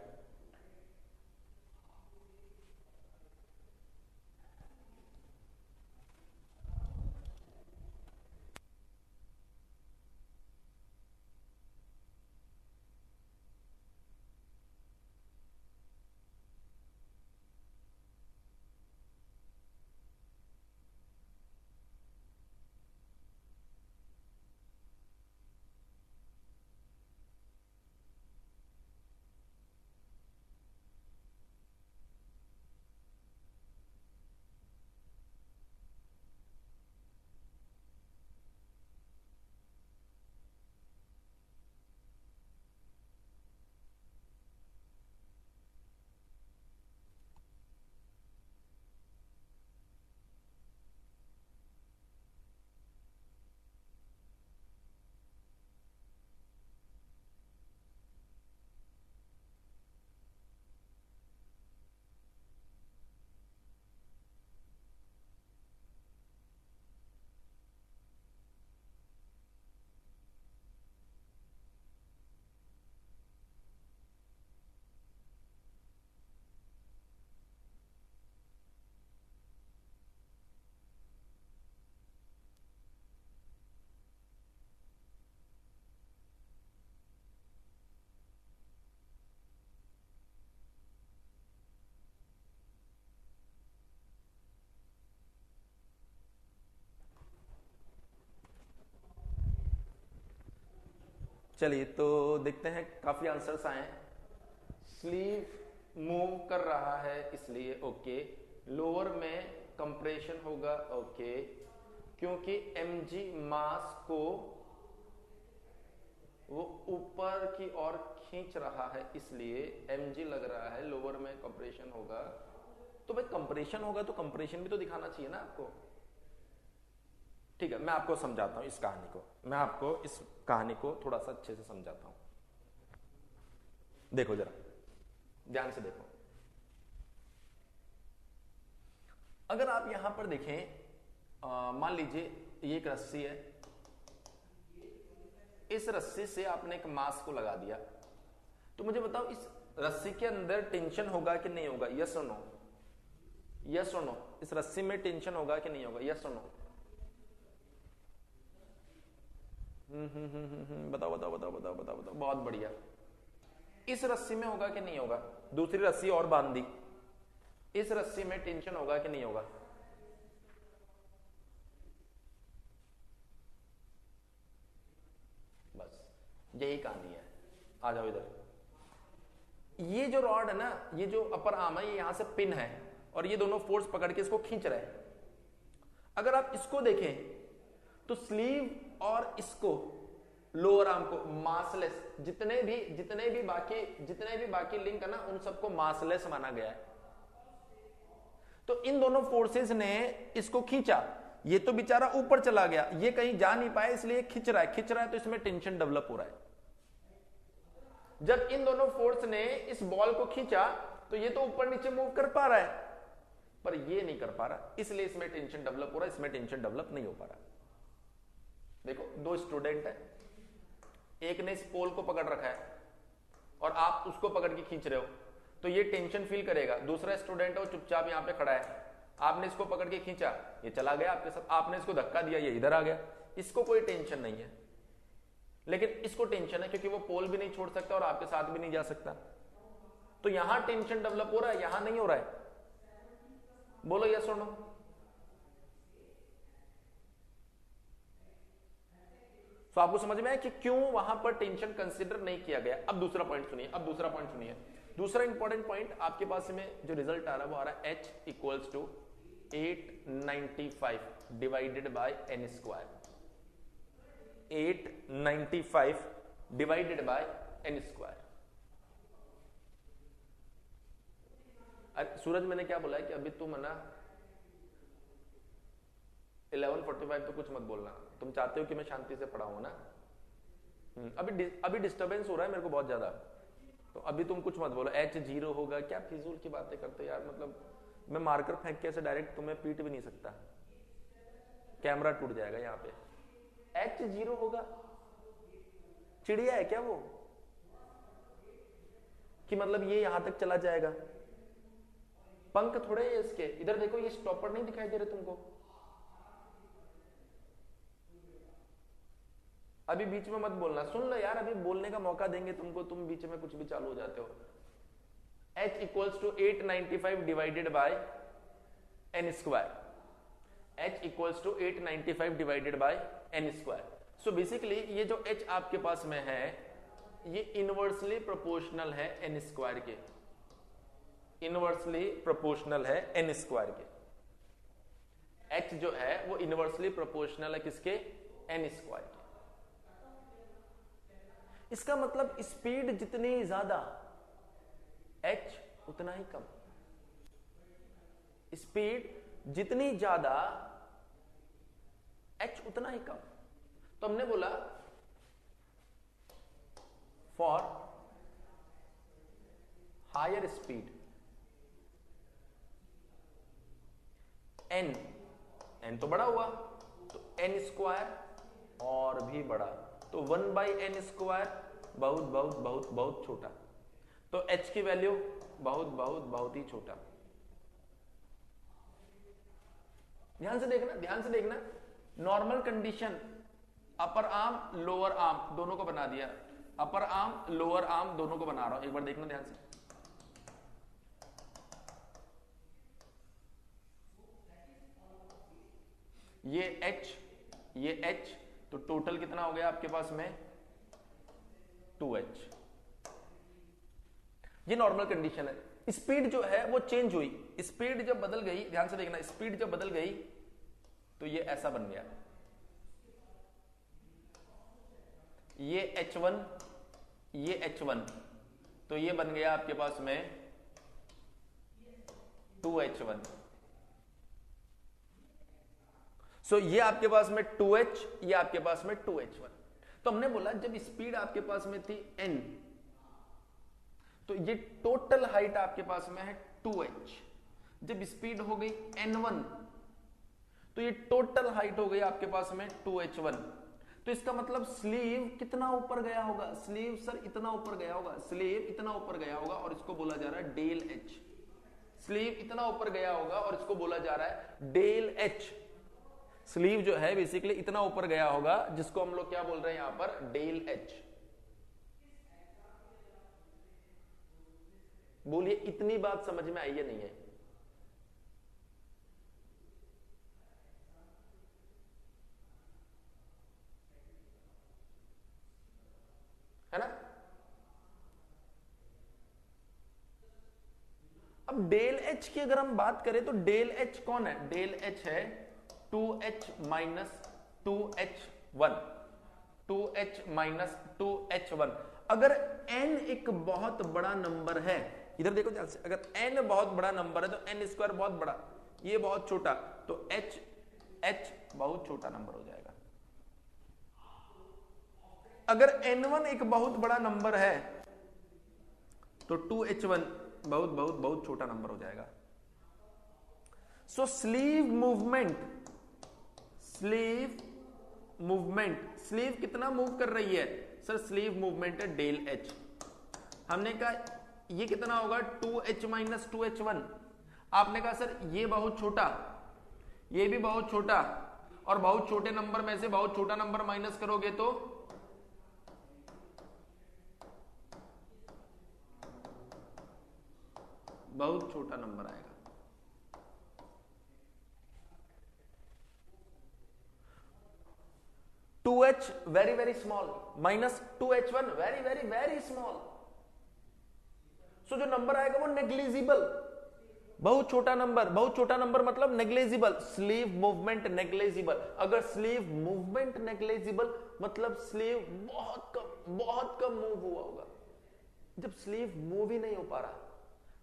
चलिए तो देखते हैं, काफी आंसर्स आए हैं। स्लीव मूव कर रहा है इसलिए ओके, लोअर में कंप्रेशन होगा ओके, क्योंकि mg मास को वो ऊपर की ओर खींच रहा है इसलिए mg लग रहा है, लोअर में कंप्रेशन होगा। तो भाई कंप्रेशन होगा तो कंप्रेशन भी तो दिखाना चाहिए ना आपको। ठीक है, मैं आपको समझाता हूं इस कहानी को, मैं आपको इस कहानी को थोड़ा सा अच्छे से समझाता हूं। देखो जरा ध्यान से देखो, अगर आप यहां पर देखें, मान लीजिए ये एक रस्सी है, इस रस्सी से आपने एक मास को लगा दिया, तो मुझे बताओ इस रस्सी के अंदर टेंशन होगा कि नहीं होगा? यस और नो, यस और नो, इस रस्सी में टेंशन होगा कि नहीं होगा? यस और नो? बताओ बताओ बताओ बताओ बताओ बताओ, बहुत बढ़िया। इस रस्सी में होगा कि नहीं होगा? दूसरी रस्सी और बांध दी, इस रस्सी में टेंशन होगा कि नहीं होगा? बस यही कहानी है। आ जाओ इधर। ये जो रॉड है ना, ये जो अपर आर्म है, ये यहां से पिन है और ये दोनों फोर्स पकड़ के इसको खींच रहे हैं। अगर आप इसको देखें तो स्लीव और इसको लोअर आर्म को मासलेस, जितने भी बाकी लिंक है ना, उन सबको मासलेस माना गया है। तो इन दोनों फोर्सेस ने इसको खींचा, ये तो बेचारा ऊपर चला गया, ये कहीं जा नहीं पाया, इसलिए खींच रहा है, तो इसमें टेंशन डेवलप हो रहा है। जब इन दोनों फोर्स ने इस बॉल को खींचा तो ये तो ऊपर नीचे मूव कर पा रहा है, पर ये नहीं कर पा रहा, इसलिए इसमें टेंशन डेवलप हो रहा है, इसमें टेंशन डेवलप नहीं हो पा रहा। देखो, दो स्टूडेंट है, एक ने इस पोल को पकड़ रखा है और आप उसको पकड़ के खींच रहे हो, तो ये टेंशन फील करेगा। दूसरा स्टूडेंट है, वो चुपचाप यहां पे खड़ा है, आपने इसको पकड़ के खींचा, ये चला गया आपके साथ, आपने इसको धक्का दिया, ये इधर आ गया, इसको कोई टेंशन नहीं है। लेकिन इसको टेंशन है, क्योंकि वो पोल भी नहीं छोड़ सकता और आपके साथ भी नहीं जा सकता। तो यहां टेंशन डेवलप हो रहा है, यहां नहीं हो रहा है। बोलो यस और नो। तो आपको समझ में आया कि क्यों वहां पर टेंशन कंसीडर नहीं किया गया। अब दूसरा पॉइंट सुनिए, दूसरा इंपॉर्टेंट पॉइंट आपके पास में जो रिजल्ट आ रहा है वो आ रहा है H equals to 895 divided by n square. 895 divided by n square. Suraj, मैंने क्या बोला है कि अभी तुम है ना 11:45 तो कुछ मत बोलना, तुम चाहते हो कि मैं शांति से पढ़ाऊं ना। अभी डिस्टरबेंस हो रहा है मेरे को बहुत ज्यादा, तो अभी तुम कुछ मत बोलो। H 0 होगा, क्या फिजूल की बातें करते हो यार, मतलब मैं मार्कर फेंक के ऐसे डायरेक्ट तुम्हें पीट भी नहीं सकता, कैमरा टूट जाएगा यहाँ पे। H 0 होगा, चिड़िया है क्या वो कि मतलब ये यहां तक चला जाएगा? पंख थोड़े है इसके, इधर देखो, ये स्टॉपर नहीं दिखाई दे रहे तुमको? अभी बीच में मत बोलना, सुन लो यार, अभी बोलने का मौका देंगे तुमको, तुम बीच में कुछ भी चालू हो जाते हो। H equals to 895 divided by n square. H equals to 895 divided by n square. So basically ये जो H आपके पास में है, ये इनवर्सली प्रोपोर्शनल है n स्क्वायर के, इनवर्सली प्रोपोर्शनल है n स्क्वायर के। H जो है वो इनवर्सली प्रोपोर्शनल है किसके? n स्क्वायर के। इसका मतलब स्पीड जितनी ज्यादा H उतना ही कम, स्पीड जितनी ज्यादा H उतना ही कम। तो हमने बोला फॉर हायर स्पीड n तो बड़ा हुआ, तो n स्क्वायर और भी बड़ा, तो 1/n स्क्वायर बहुत बहुत बहुत बहुत छोटा, तो H की वैल्यू बहुत बहुत बहुत ही छोटा। ध्यान से देखना, normal condition upper arm lower arm दोनों को बना दिया, अपर आर्म लोअर आर्म दोनों को बना रहा हूं, एक बार देखना ध्यान से। ये H, तो टोटल कितना हो गया आपके पास में? 2H। ये नॉर्मल कंडीशन है। स्पीड जो है वो चेंज हुई, स्पीड जब बदल गई, ध्यान से देखना, स्पीड जब बदल गई तो ये ऐसा बन गया, ये H1, ये H1, तो ये बन गया आपके पास में 2H1। सो ये आपके पास में 2H, ये आपके पास में 2H1। तो हमने बोला जब स्पीड आपके पास में थी n, तो ये टोटल हाइट आपके पास में है 2H। जब स्पीड हो गई n1, तो ये टोटल हाइट हो गई आपके पास में 2H1। तो इसका मतलब स्लीव कितना ऊपर गया होगा? स्लीव सर इतना ऊपर गया होगा, स्लीव इतना ऊपर गया होगा और इसको बोला जा रहा है डेल H। स्लीव इतना ऊपर गया होगा और इसको बोला जा रहा है डेल H। स्लीव जो है बेसिकली इतना ऊपर गया होगा, जिसको हम लोग क्या बोल रहे हैं यहां पर? Del H। बोलिए इतनी बात समझ में आई है नहीं है? है ना? अब डेल एच की अगर हम बात करें तो डेल एच कौन है? डेल एच है 2h minus 2h1, 2h minus 2h1। अगर n एक बहुत बड़ा नंबर है, इधर देखो ध्यान से, अगर n बहुत बड़ा नंबर है तो n स्क्वायर बहुत बड़ा, ये बहुत छोटा, तो h बहुत छोटा नंबर हो जाएगा। अगर n1 एक बहुत बड़ा नंबर है तो 2h1 बहुत बहुत बहुत छोटा नंबर हो जाएगा। सो स्लीव मूवमेंट, स्लीव कितना मूव कर रही है? सर स्लीव मूवमेंट है डेल एच। हमने कहा ये कितना होगा? 2h minus 2h1। आपने कहा सर ये बहुत छोटा, ये भी बहुत छोटा, और बहुत छोटे नंबर में से बहुत छोटा नंबर माइनस करोगे तो बहुत छोटा नंबर आएगा। Two h very very small minus 2h1 very very very small. So जो नंबर आएगा वो नेग्लिजिबल, बहुत छोटा नंबर। बहुत छोटा नंबर मतलब नेग्लिजिबल। Sleeve movement negligible. अगर स्लीव मूवमेंट नेग्लिजिबल मतलब स्लीव बहुत कम मूव हुआ होगा। जब स्लीव मूव ही नहीं हो पा रहा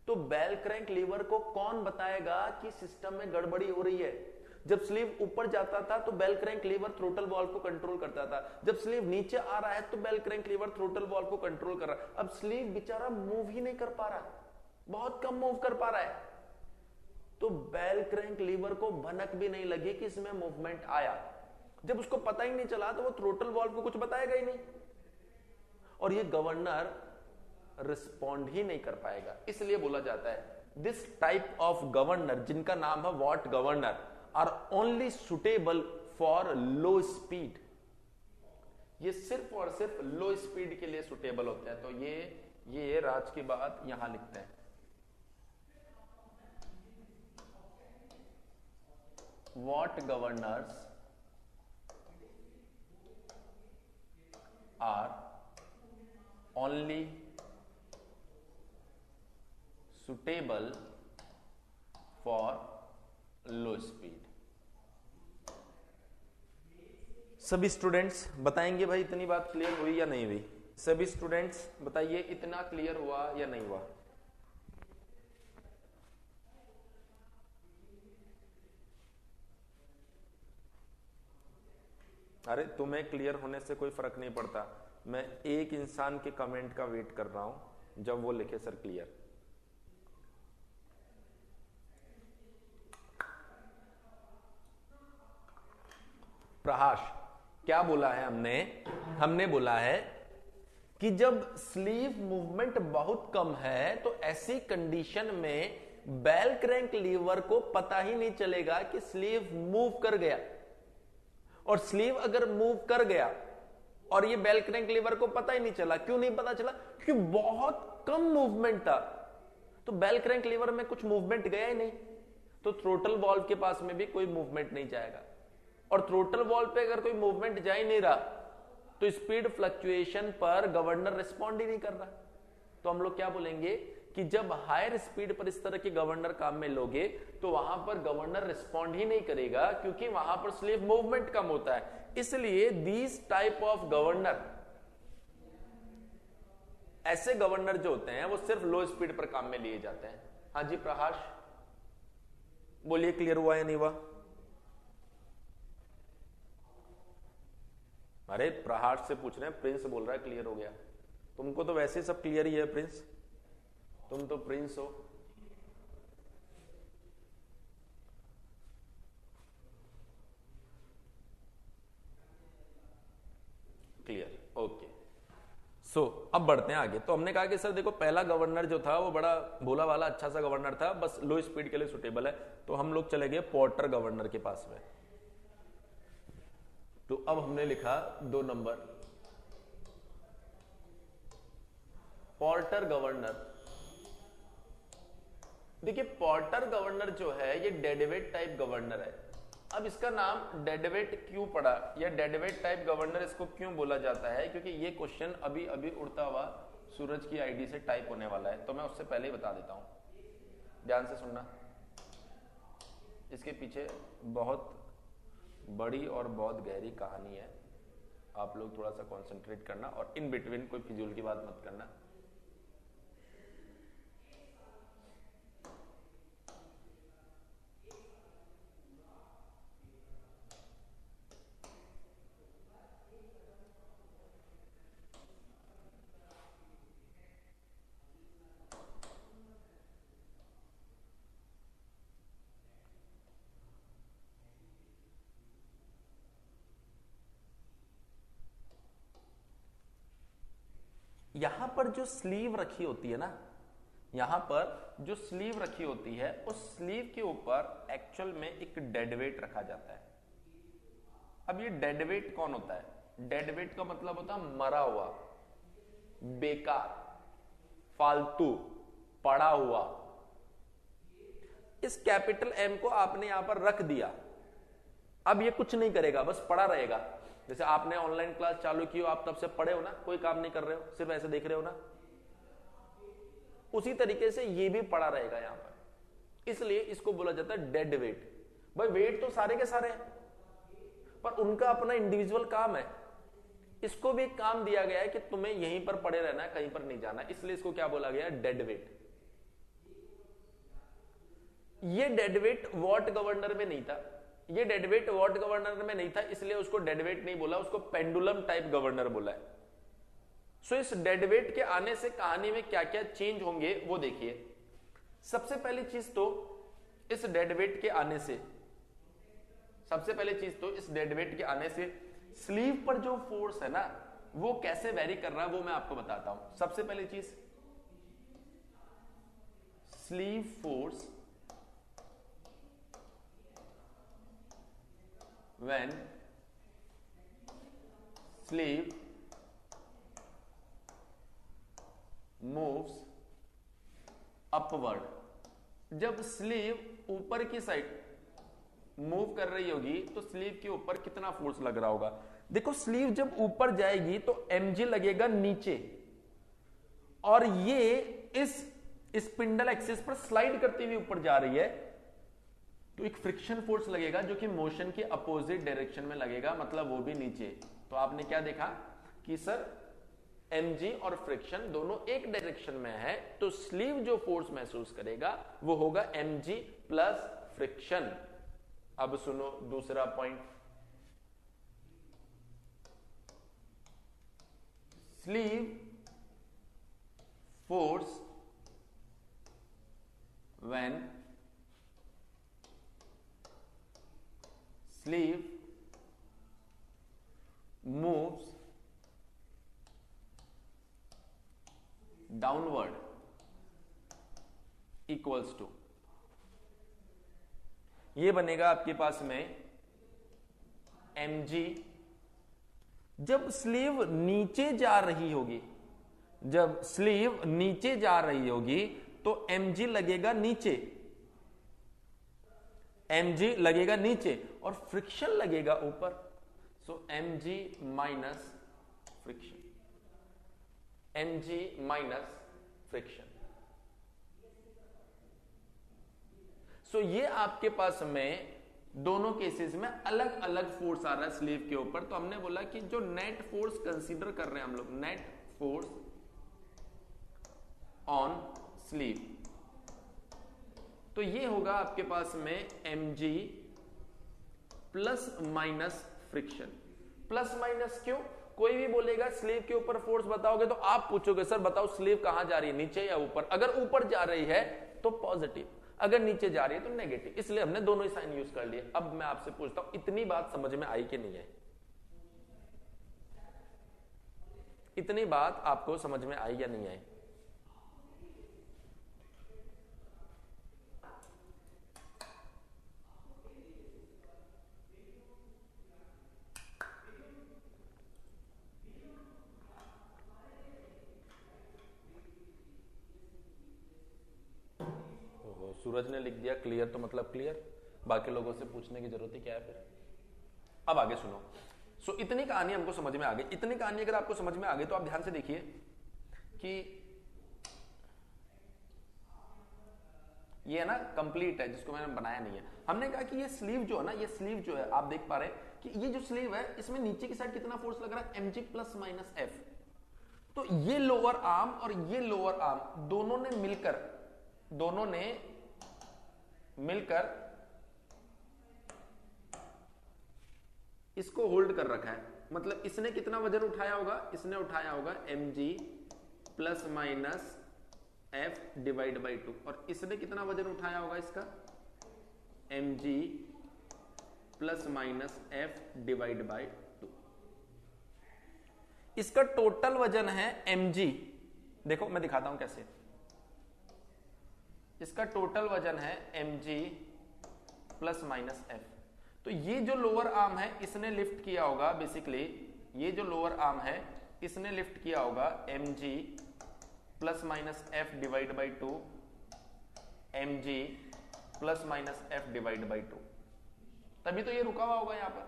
तो बेल क्रैंक लीवर को कौन बताएगा कि सिस्टम में गड़बड़ी हो रही है? जब स्लीव ऊपर जाता था तो bell crank lever throttle valve को कंट्रोल करता था, जब स्लीव नीचे आ रहा है तो bell crank lever throttle valve को कंट्रोल कर रहा है। अब स्लीव बेचारा मूव ही नहीं कर पा रहा, बहुत कम मूव कर पा रहा है, तो बेल क्रैंक लीवर को भनक भी नहीं लगी कि इसमें मूवमेंट आया। जब उसको पता ही नहीं चला तो वो थ्रोटल वॉल्व को कुछ बताएगा ही नहीं, और ये गवर्नर रिस्पॉन्ड ही नहीं कर पाएगा। इसलिए बोला जाता है दिस टाइप ऑफ गवर्नर, जिनका नाम है Watt governor, are only suitable for low speed. ये सिर्फ और सिर्फ लो स्पीड के लिए सुटेबल होते हैं। तो ये राज की बात यहां लिखते हैं। Watt governors are only suitable for low speed. सभी स्टूडेंट्स बताएंगे भाई इतनी बात क्लियर हुई या नहीं हुई? सभी स्टूडेंट्स बताइए इतना क्लियर हुआ या नहीं हुआ? अरे तुम्हें क्लियर होने से कोई फर्क नहीं पड़ता, मैं एक इंसान के कमेंट का वेट कर रहा हूं जब वो लिखे सर क्लियर। प्रहाश क्या बोला है हमने बोला है कि जब स्लीव मूवमेंट बहुत कम है तो ऐसी कंडीशन में बेल क्रैंक लीवर को पता ही नहीं चलेगा कि स्लीव मूव कर गया। और स्लीव अगर मूव कर गया और ये बेल क्रैंक लीवर को पता ही नहीं चला, क्यों नहीं पता चला? क्योंकि बहुत कम मूवमेंट था, तो बेल क्रैंक लीवर में कुछ मूवमेंट गया ही नहीं, तो थ्रोटल वॉल्व के पास में भी कोई मूवमेंट नहीं जाएगा। और थ्रोटल वॉल्व पे अगर कोई मूवमेंट जा ही नहीं रहा तो स्पीड फ्लक्चुएशन पर गवर्नर रिस्पॉन्ड ही नहीं कर रहा। तो हम लोग क्या बोलेंगे कि जब हायर स्पीड पर इस तरह के गवर्नर काम में लोगे तो वहां पर गवर्नर रिस्पॉन्ड ही नहीं करेगा, क्योंकि वहां पर स्लीव मूवमेंट कम होता है। इसलिए दीज टाइप ऑफ गवर्नर, ऐसे गवर्नर जो होते हैं वो सिर्फ लो स्पीड पर काम में लिए जाते हैं। हाँ जी प्रहाश बोलिए, क्लियर हुआ या नहीं हुआ? अरे प्रहास से पूछ रहे हैं, प्रिंस बोल रहा है क्लियर हो गया। तुमको तो वैसे सब क्लियर ही है प्रिंस, तुम तो प्रिंस हो। Clear, okay. सो अब बढ़ते हैं आगे। तो हमने कहा कि सर देखो पहला गवर्नर जो था वो बड़ा भोला वाला अच्छा सा गवर्नर था, बस लो स्पीड के लिए सुटेबल है। तो हम लोग चले गए पोर्टर गवर्नर के पास में। तो अब हमने लिखा 2 नंबर पोर्टर गवर्नर। देखिए पोर्टर गवर्नर जो है ये डेडवेट टाइप गवर्नर है। अब इसका नाम डेडवेट क्यों पड़ा या डेडवेट टाइप गवर्नर इसको क्यों बोला जाता है? क्योंकि ये क्वेश्चन अभी अभी उड़ता हुआ सूरज की आईडी से टाइप होने वाला है, तो मैं उससे पहले ही बता देता हूं। ध्यान से सुनना, इसके पीछे बहुत बड़ी और बहुत गहरी कहानी है, आप लोग थोड़ा सा कंसंट्रेट करना और इन बिटवीन कोई फिजूल की बात मत करना। यहां पर जो स्लीव रखी होती है ना, यहां पर जो स्लीव रखी होती है उस स्लीव के ऊपर एक्चुअल में एक डेड वेट रखा जाता है। अब ये डेड वेट कौन होता है? डेड वेट का मतलब होता है मरा हुआ, बेकार, फालतू, पड़ा हुआ। इस कैपिटल एम को आपने यहां पर रख दिया, अब ये कुछ नहीं करेगा, बस पड़ा रहेगा। जैसे आपने ऑनलाइन क्लास चालू की हो, आप तब से पढ़े हो ना, कोई काम नहीं कर रहे हो, सिर्फ ऐसे देख रहे हो ना, उसी तरीके से ये भी पड़ा रहेगा यहां पर। इसलिए इसको बोला जाता है डेड वेट। भाई वेट तो सारे के सारे हैं, पर उनका अपना इंडिविजुअल काम है। इसको भी एक काम दिया गया है कि तुम्हें यहीं पर पड़े रहना है, कहीं पर नहीं जाना, इसलिए इसको क्या बोला गया है? Dead weight. ये डेड वेट वॉट गवर्नर में नहीं था, ये डेडवेट वॉट गवर्नर में नहीं था, इसलिए उसको डेडवेट नहीं बोला, उसको पेंडुलम टाइप गवर्नर बोला है। सो इस डेडवेट के आने से कहानी में क्या क्या चेंज होंगे वो देखिए। सबसे पहली चीज तो इस डेडवेट के आने से, सबसे पहली चीज तो इस डेडवेट के आने से स्लीव पर जो फोर्स है ना वो कैसे वेरी कर रहा है वो मैं आपको बताता हूं। सबसे पहली चीज, sleeve force when sleeve moves upward, जब स्लीव ऊपर की साइड मूव कर रही होगी तो स्लीव के ऊपर कितना फोर्स लग रहा होगा। देखो स्लीव जब ऊपर जाएगी तो mg लगेगा नीचे, और ये इस स्पिंडल एक्सिस पर स्लाइड करती हुई ऊपर जा रही है, तो एक फ्रिक्शन फोर्स लगेगा जो कि मोशन के अपोजिट डायरेक्शन में लगेगा, मतलब वो भी नीचे। तो आपने क्या देखा कि सर mg और फ्रिक्शन दोनों एक डायरेक्शन में है, तो स्लीव जो फोर्स महसूस करेगा वो होगा mg प्लस फ्रिक्शन। अब सुनो दूसरा point, sleeve force when sleeve moves downward equals to, ये बनेगा आपके पास में mg। जब स्लीव नीचे जा रही होगी, जब स्लीव नीचे जा रही होगी तो mg लगेगा नीचे, mg लगेगा नीचे और फ्रिक्शन लगेगा ऊपर। So mg minus friction, mg minus friction. So ये आपके पास में दोनों केसेस में अलग अलग फोर्स आ रहा है स्लीव के ऊपर। तो हमने बोला कि जो नेट फोर्स कंसीडर कर रहे हैं हम लोग, नेट फोर्स ऑन स्लीव, तो ये होगा आपके पास में mg plus minus friction. Plus minus क्यों? कोई भी बोलेगा स्लीव के ऊपर फोर्स बताओगे तो आप पूछोगे सर बताओ स्लीव कहां जा रही है, नीचे या ऊपर? अगर ऊपर जा रही है तो पॉजिटिव, अगर नीचे जा रही है तो नेगेटिव, इसलिए हमने दोनों ही साइन यूज कर लिए। अब मैं आपसे पूछता हूं इतनी बात समझ में आई कि नहीं आई? इतनी बात आपको समझ में आई या नहीं आई? सूरज ने लिख दिया क्लियर, तो मतलब क्लियर, बाकी लोगों से पूछने की जरूरत ही क्या है फिर। अब आगे सुनो। सो इतनी कहानी हमको समझ में आ गई। इतनी कहानी अगर आपको समझ में आ गई तो आप ध्यान से देखिए कि ये है ना कंप्लीट है, जिसको मैंने बनाया नहीं है। हमने कहा कि ये स्लीव जो है ना, ये स्लीव जो है आप देख पा रहे हैं कि ये जो स्लीव है इसमें नीचे की साइड कितना फोर्स लग रहा है, mg प्लस माइनस एफ। तो ये लोअर आर्म और ये लोअर आर्म दोनों ने मिलकर इसको होल्ड कर रखा है। मतलब इसने कितना वजन उठाया होगा, इसने उठाया होगा mg plus minus F divide by 2, और इसने कितना वजन उठाया होगा इसका, mg plus minus F divide by 2। इसका टोटल वजन है mg, देखो मैं दिखाता हूं कैसे। इसका टोटल वजन है mg प्लस माइनस एफ। तो ये जो लोअर आर्म है इसने लिफ्ट किया होगा, बेसिकली ये जो लोअर आर्म है इसने लिफ्ट किया होगा mg plus minus F divide by 2, mg plus minus F divide by 2, तभी तो ये रुका हुआ होगा यहां पर।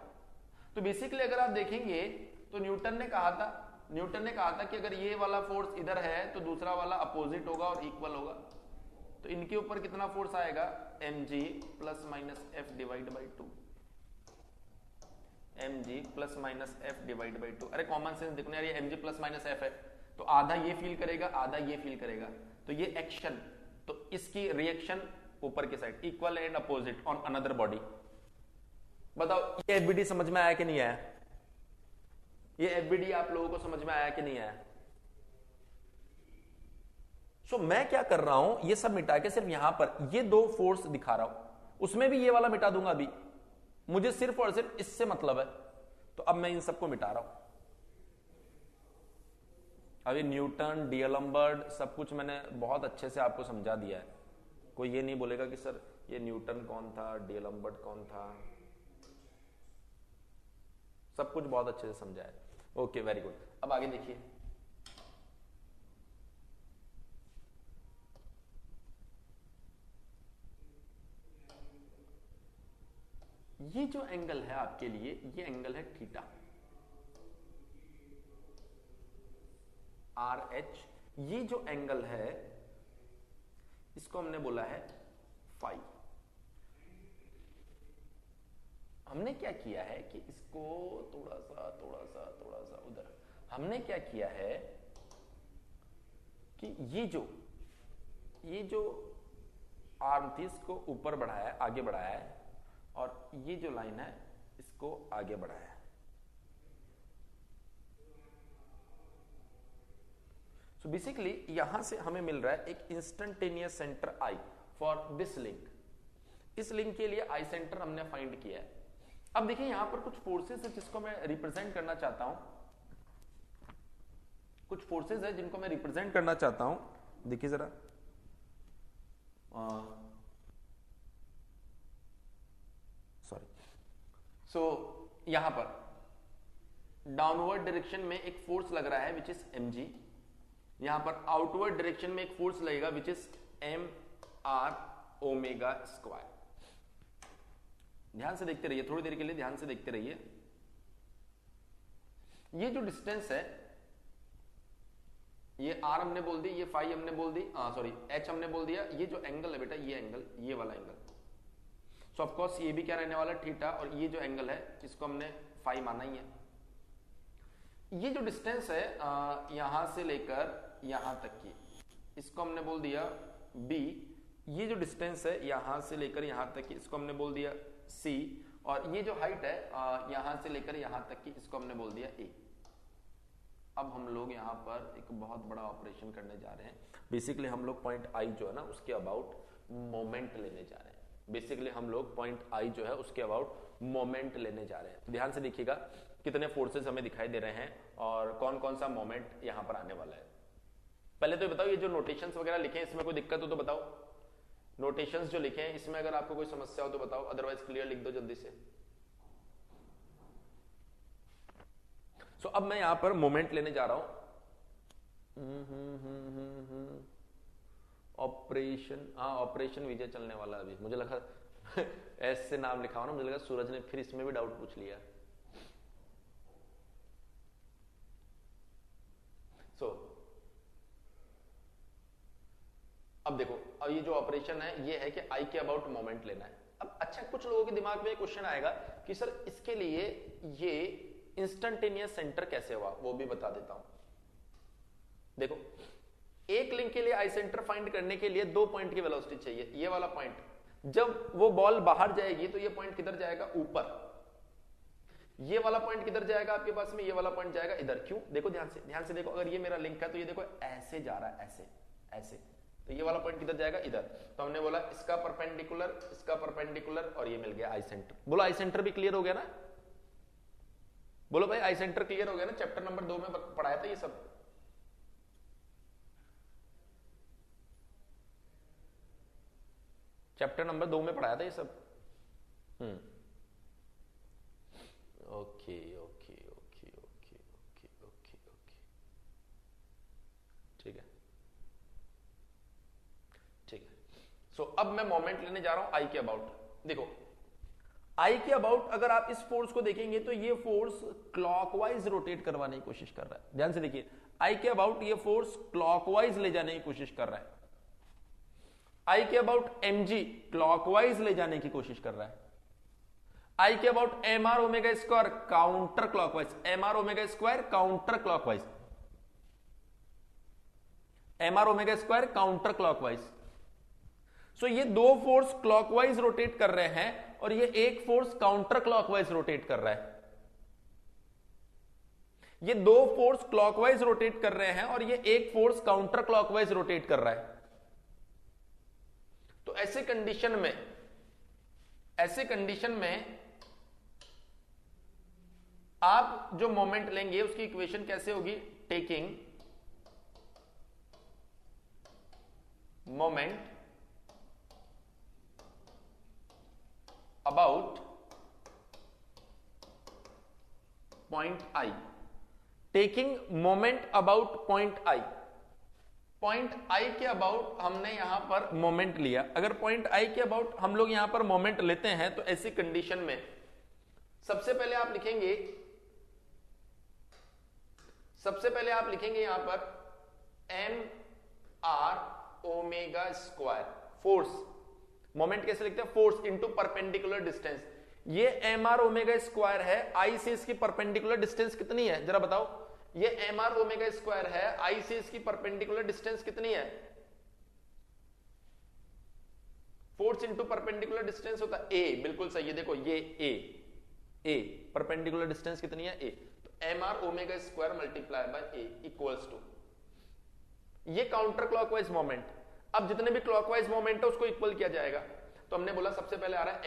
तो बेसिकली अगर आप देखेंगे तो न्यूटन ने कहा था कि अगर ये वाला फोर्स इधर है तो दूसरा वाला अपोजिट होगा और इक्वल होगा। तो इनके ऊपर कितना फोर्स आएगा, mg plus minus F divide by 2, mg plus minus F divide by 2। अरे कॉमन सेंस देखो यार, ये mg प्लस माइनस एफ है तो आधा ये फील करेगा आधा ये फील करेगा, तो ये एक्शन, तो इसकी रिएक्शन ऊपर की side equal and opposite on another body. बताओ ये एफबीडी समझ में आया कि नहीं आया? ये एफबीडी आप लोगों को समझ में आया कि नहीं आया? सो मैं क्या कर रहा हूं, ये सब मिटा के सिर्फ यहां पर ये दो फोर्स दिखा रहा हूं, उसमें भी ये वाला मिटा दूंगा अभी, मुझे सिर्फ और सिर्फ इससे मतलब है। तो अब मैं इन सबको मिटा रहा हूं। अभी न्यूटन, डीएलम्बर्ट सब कुछ मैंने बहुत अच्छे से आपको समझा दिया है। कोई ये नहीं बोलेगा कि सर ये न्यूटन कौन था, डीएलम्बर्ट कौन था, सब कुछ बहुत अच्छे से समझा है। Okay very good. अब आगे देखिए, ये जो एंगल है आपके लिए, ये एंगल है थीटा, आर एच। ये जो एंगल है इसको हमने बोला है फाई। हमने क्या किया है कि इसको थोड़ा सा उधर, हमने क्या किया है कि ये जो आर्म थी इसको ऊपर बढ़ाया है, आगे बढ़ाया है, और ये जो लाइन है इसको आगे बढ़ाया है। सो बेसिकली यहां से हमें मिल रहा है एक instantaneous centre I for this link. इस लिंक के लिए आई सेंटर हमने फाइंड किया है। अब देखिए यहां पर कुछ फोर्सेस है जिसको मैं रिप्रेजेंट करना चाहता हूं, कुछ फोर्सेस है जिनको मैं रिप्रेजेंट करना चाहता हूं। देखिए जरा, सॉरी, सो यहां पर डाउनवर्ड डायरेक्शन में एक फोर्स लग रहा है विच इज mg, यहां पर आउटवर्ड डायरेक्शन में एक फोर्स लगेगा which is m r omega square. ध्यान से देखते रहिए, थोड़ी देर के लिए ध्यान से देखते रहिए। ये जो डिस्टेंस है, ये r हमने बोल दी, ये फाई हमने बोल दी, सॉरी h हमने बोल दिया। ये जो एंगल है बेटा, ये एंगल, ये वाला एंगल, सो ऑफ कोर्स ये भी क्या रहने वाला, थीटा, और ये जो एंगल है इसको हमने फाई माना ही है। ये जो डिस्टेंस है यहां से लेकर यहां तक की, इसको हमने बोल दिया b। ये जो डिस्टेंस है यहां से लेकर यहां तक की, इसको हमने बोल दिया c, और ये जो हाइट है यहां से लेकर यहां तक की, इसको हमने बोल दिया a। अब हम लोग यहाँ पर एक बहुत बड़ा ऑपरेशन करने जा रहे हैं। बेसिकली हम लोग पॉइंट आई जो है ना उसके अबाउट मोमेंट लेने जा रहे हैं। बेसिकली हम लोग पॉइंट आई जो है उसके अबाउट मोमेंट लेने जा रहे हैं। तो ध्यान से देखिएगा कितने फोर्सेस हमें दिखाई दे रहे हैं और कौन कौन सा मोमेंट यहाँ पर आने वाला है। पहले तो बताओ, ये जो नोटेशंस वगैरह लिखे हैं इसमें कोई दिक्कत हो तो बताओ। नोटेशंस जो लिखे हैं इसमें अगर आपको कोई समस्या हो तो बताओ, अदरवाइज क्लियर लिख दो जल्दी से। सो अब मैं यहां पर मोमेंट लेने जा रहा हूं। ऑपरेशन, ऑपरेशन विजय चलने वाला अभी, मुझे लगा ऐसे नाम लिखा हो ना, मुझे लगा सूरज ने फिर इसमें भी डाउट पूछ लिया। सो अब देखो, अब ये जो ऑपरेशन है ये है कि आई के अबाउट मोमेंट लेना है। अब अच्छा, कुछ लोगों के दिमाग में क्वेश्चन आएगा कि सर इसके लिए ये इंस्टेंटेनियस सेंटर कैसे हुआ, वो भी बता देता हूं। देखो, एक लिंक के लिए आई सेंटर फाइंड करने के लिए 2 पॉइंट की वेलोसिटी चाहिए। ये वाला पॉइंट, जब वो बॉल बाहर जाएगी तो ये पॉइंट किधर जाएगा, ऊपर। ये वाला पॉइंट किधर जाएगा आपके पास में, ये वाला पॉइंट जाएगा इधर। क्यों, देखो ध्यान से देखो, अगर ये मेरा लिंक है तो ये देखो ऐसे जा रहा है, ऐसे ऐसे, तो ये वाला पॉइंट किधर जाएगा, इधर। तो हमने बोला इसका परपेंडिकुलर और ये मिल गया आई सेंटर। बोलो आई सेंटर भी क्लियर हो गया ना, बोलो भाई आई सेंटर क्लियर हो गया ना। चैप्टर नंबर 2 में पढ़ाया था ये सब। चैप्टर नंबर 2 में पढ़ाया था ये सब। Okay okay okay okay okay okay okay, ठीक है ठीक है। सो अब मैं मोमेंट लेने जा रहा हूं आई के अबाउट। देखो, आई के अबाउट अगर आप इस फोर्स को देखेंगे तो ये फोर्स क्लॉकवाइज रोटेट करवाने की कोशिश कर रहा है। ध्यान से देखिए, आई के अबाउट ये फोर्स क्लॉकवाइज ले जाने की कोशिश कर रहा है। आई के अबाउट mg क्लॉकवाइज ले जाने की कोशिश कर रहा है। आई के about mr omega square counter clockwise, mr omega square counter clockwise, mr omega square counter clockwise. So ये दो फोर्स क्लॉकवाइज रोटेट कर रहे हैं और ये एक फोर्स काउंटर क्लॉकवाइज रोटेट कर रहा है। ये दो फोर्स क्लॉकवाइज रोटेट कर रहे हैं और ये एक फोर्स काउंटर क्लॉकवाइज रोटेट कर रहा है। तो ऐसे कंडीशन में आप जो मोमेंट लेंगे उसकी इक्वेशन कैसे होगी, taking moment about point I. Taking moment about point I. Point I के अबाउट हमने यहां पर मोमेंट लिया। अगर पॉइंट आई के अबाउट हम लोग यहां पर मोमेंट लेते हैं तो ऐसी कंडीशन में सबसे पहले आप लिखेंगे यहां पर M are omega square. Force, moment कैसे लिखते हैं, फोर्स इंटू परपेंडिकुलर डिस्टेंस। ये एम आर ओमेगा स्क्वायर है, आई से इसकी परपेंडिकुलर डिस्टेंस कितनी है जरा बताओ। ये एम आर ओमेगा स्क्वायर है, आई से इसकी परपेंडिकुलर डिस्टेंस कितनी है, फोर्स इंटू परपेंडिकुलर डिस्टेंस होता है ए। बिल्कुल सही है, देखो ये ए परपेंडिकुलर डिस्टेंस कितनी है, ए। तो M are omega square multiply by A equals to, ये काउंटर क्लॉकवाइज मोमेंट। अब जितने भी क्लॉकवाइज मोमेंट है उसको इक्वल किया जाएगा। तो हमने बोला सबसे पहले आ रहा है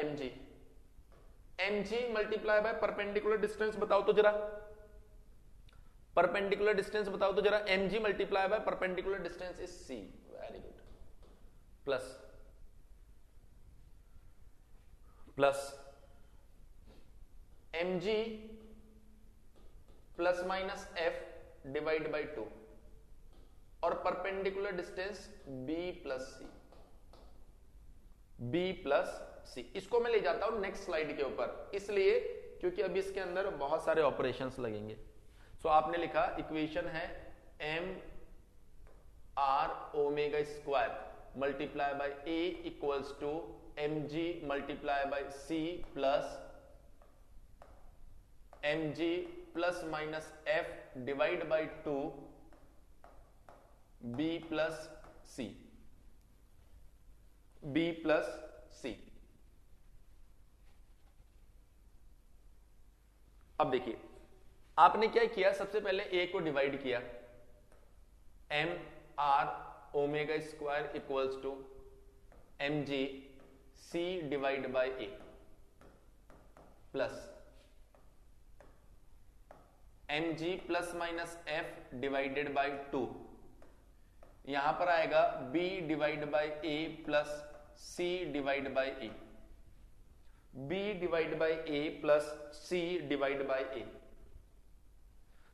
mg multiply by perpendicular distance. बताओ तो जरा परपेंडिकुलर डिस्टेंस बताओ तो जरा, mg multiply by perpendicular distance is c। Very good. Plus mg plus minus f divide by 2 और परपेंडिकुलर डिस्टेंस b प्लस सी। इसको मैं ले जाता हूं नेक्स्ट स्लाइड के ऊपर, इसलिए क्योंकि अभी इसके अंदर बहुत सारे ऑपरेशंस लगेंगे। सो आपने लिखा इक्वेशन है M are omega square multiply by A equals to mg multiply by c plus mg plus minus f divide by 2 b plus c। अब देखिए आपने क्या किया, सबसे पहले a को डिवाइड किया, M are omega square equals to mg c divide by a plus mg plus minus f divided by 2, यहां पर आएगा b divide by a plus c divide by a, b divide by a plus c divide by a।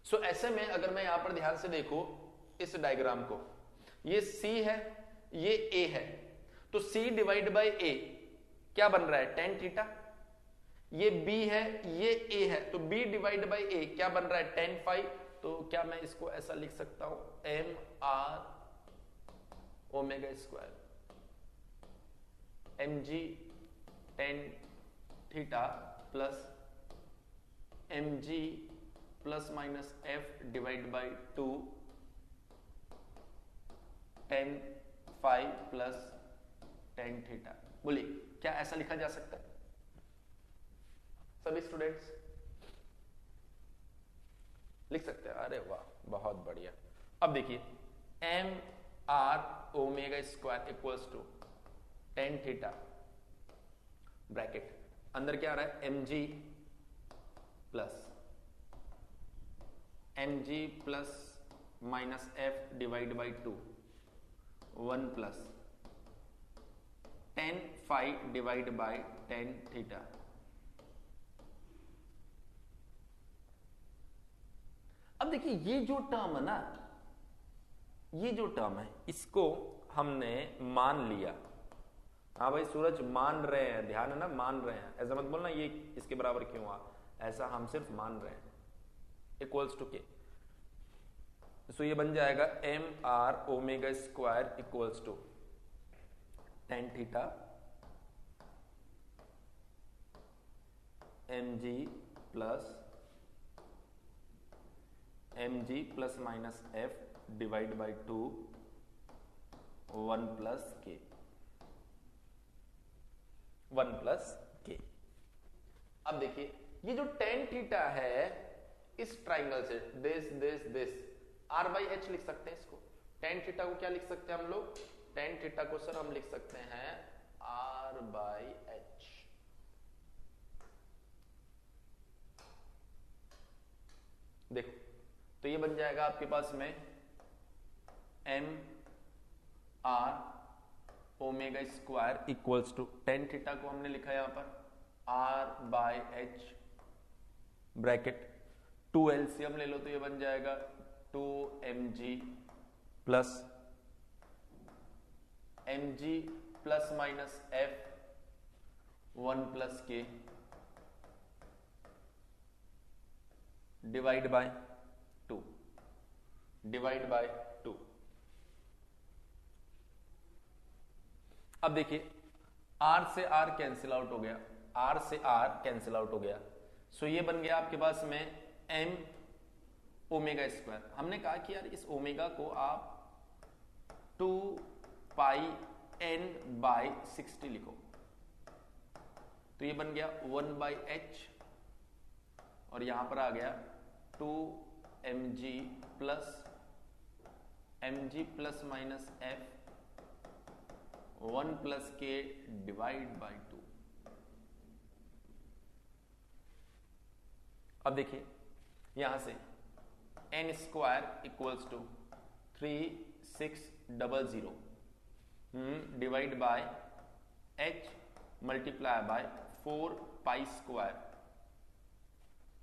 So ऐसे में अगर मैं यहां पर ध्यान से देखो इस डायग्राम को, ये c है ये a है, तो c डिवाइड बाय a क्या बन रहा है, tan थीटा। ये b है ये a है, तो b डिवाइड बाय a क्या बन रहा है, tan फाई। तो क्या मैं इसको ऐसा लिख सकता हूं, M are omega square mg tan theta plus mg plus minus f divide by 2 tan phi plus tan theta. बोलिए क्या ऐसा लिखा जा सकता है सभी स्टूडेंट्स? लिख सकते हैं? अरे वाह बहुत बढ़िया। अब देखिए M are omega square equals to tan theta bracket अंदर क्या आ रहा है mg plus minus f divide by 2 1 plus tan phi divide by tan theta. अब देखिए ये जो टर्म है ना, ये जो टर्म है इसको हमने मान लिया। हाँ भाई सूरज मान रहे हैं, ध्यान है ना, मान रहे हैं, ऐसा मत बोलना ये इसके बराबर क्यों हुआ, ऐसा हम सिर्फ मान रहे हैं। इक्वल्स टू के, सो ये बन जाएगा M are omega square equals to tan theta mg plus minus f divide by 2 1 plus K 1 plus के। अब देखिए ये जो tan थीटा है इस ट्राइंगल से दिस r बाई एच लिख सकते हैं इसको। tan थीटा को क्या लिख सकते हैं हम लोग? tan थीटा को सर हम लिख सकते हैं r बाई एच। देखो तो ये बन जाएगा आपके पास में M are omega square equals to tan theta को हमने लिखा यहां पर r by H bracket 2 LCM ले लो तो ये बन जाएगा 2mg plus minus f 1 plus K divide by 2 अब देखिए r से r कैंसिल आउट हो गया, r से r कैंसिल आउट हो गया, सो ये बन गया आपके पास में m ओमेगा स्क्वायर। हमने कहा कि यार इस ओमेगा को आप 2 पाई n बाई 60 लिखो, तो ये बन गया 1 बाई एच और यहां पर आ गया 2mg plus minus f 1 plus K divide by 2। अब देखिए यहां से n square equals to 3600 divide by h multiply by 4 pi square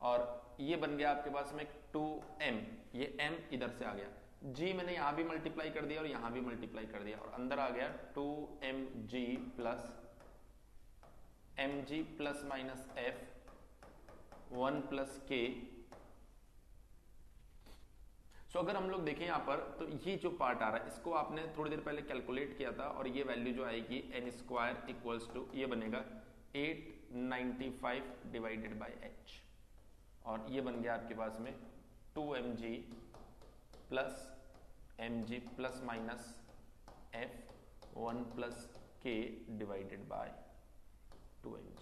और ये बन गया आपके पास में 2m, ये m इधर से आ गया, g मैंने यहां भी मल्टीप्लाई कर दिया और यहां भी मल्टीप्लाई कर दिया और अंदर आ गया 2mg plus minus f 1 plus के। सो अगर हम लोग देखें यहां पर तो ये जो पार्ट आ रहा है इसको आपने थोड़ी देर पहले कैलकुलेट किया था और ये वैल्यू जो आएगी n स्क्वायर इक्वल्स टू ये बनेगा 895 डिवाइडेड बाय h और ये बन गया आपके पास में 2mg plus minus f 1 plus k divided by 2mg।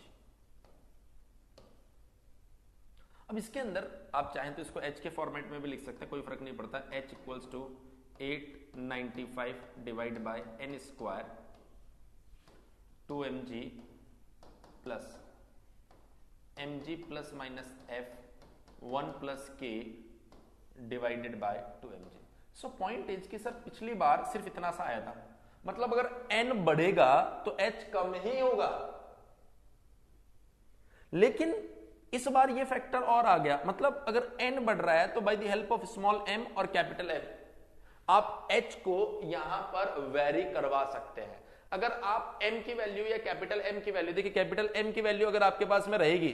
अब इसके अंदर आप चाहें तो इसको h के फॉर्मेट में भी लिख सकते हैं, कोई फर्क नहीं पड़ता। h equals to 895 divide by n square 2mg plus minus f 1 plus k divided by 2mg। So point is कि सर पिछली बार सिर्फ इतना सा आया था, मतलब अगर n बढ़ेगा तो h कम ही होगा, लेकिन इस बार ये फैक्टर और आ गया, मतलब अगर n बढ़ रहा है तो bye the help of small m और कैपिटल M आप h को यहां पर वेरी करवा सकते हैं। अगर आप m की वैल्यू या कैपिटल M की वैल्यू, देखिए कैपिटल M की वैल्यू अगर आपके पास में रहेगी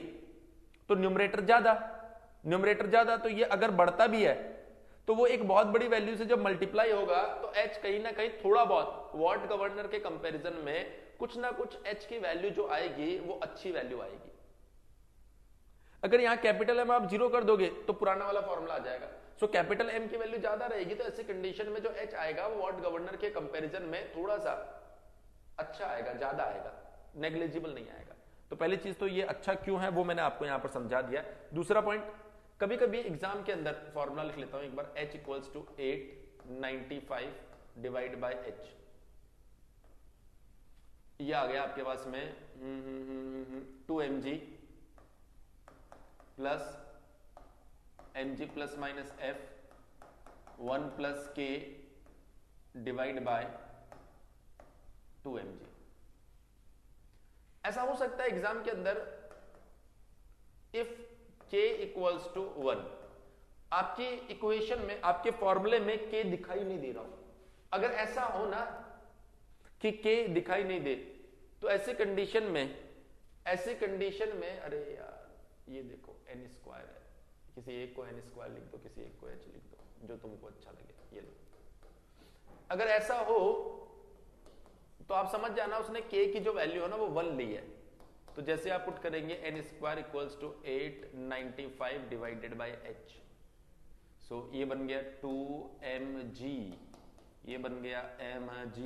तो न्यूमरेटर ज्यादा तो ये अगर बढ़ता भी है तो वो एक बहुत बड़ी वैल्यू से जब मल्टीप्लाई होगा तो h कहीं ना कहीं थोड़ा बहुत वॉट गवर्नर के कंपैरिजन में कुछ ना कुछ h की वैल्यू जो आएगी वो अच्छी वैल्यू आएगी। अगर यहां कैपिटल M आप जीरो कर दोगे तो पुराना वाला फॉर्मूला आ जाएगा। सो कैपिटल M की वैल्यू ज्यादा रहेगी तो ऐसी कंडीशन में जो h आएगा वो वॉट गवर्नर के कंपैरिजन में थोड़ा सा अच्छा आएगा, ज्यादा आएगा, नेग्लिजिबल नहीं आएगा। तो पहली चीज तो ये अच्छा क्यों है वो मैंने आपको यहां पर समझा दिया। दूसरा पॉइंट, कभी कभी एग्जाम के अंदर फॉर्मूला लिख लेता हूं एक बार, h equals to 895 divide by h। ये आ गया आपके पास में 2mg plus mg plus minus f 1 plus k divide by 2mg। ऐसा हो सकता है एग्जाम के अंदर इफ k इक्वल्स टू 1, आपकी इक्वेशन में, आपके फॉर्मूले में k दिखाई नहीं दे रहा हो। अगर ऐसा हो ना कि k दिखाई नहीं दे तो ऐसे कंडीशन में अरे यार ये देखो n स्क्वायर है, किसी एक को n स्क्वायर लिख दो, किसी एक को h लिख दो, जो तुमको अच्छा लगे ये लो। अगर ऐसा हो तो आप समझ जाना उसने k की जो वैल्यू है ना वो 1 ली है। तो जैसे आप पुट करेंगे n square equals to 895 divided by h, so ये बन गया 2mg, ये बन गया mg,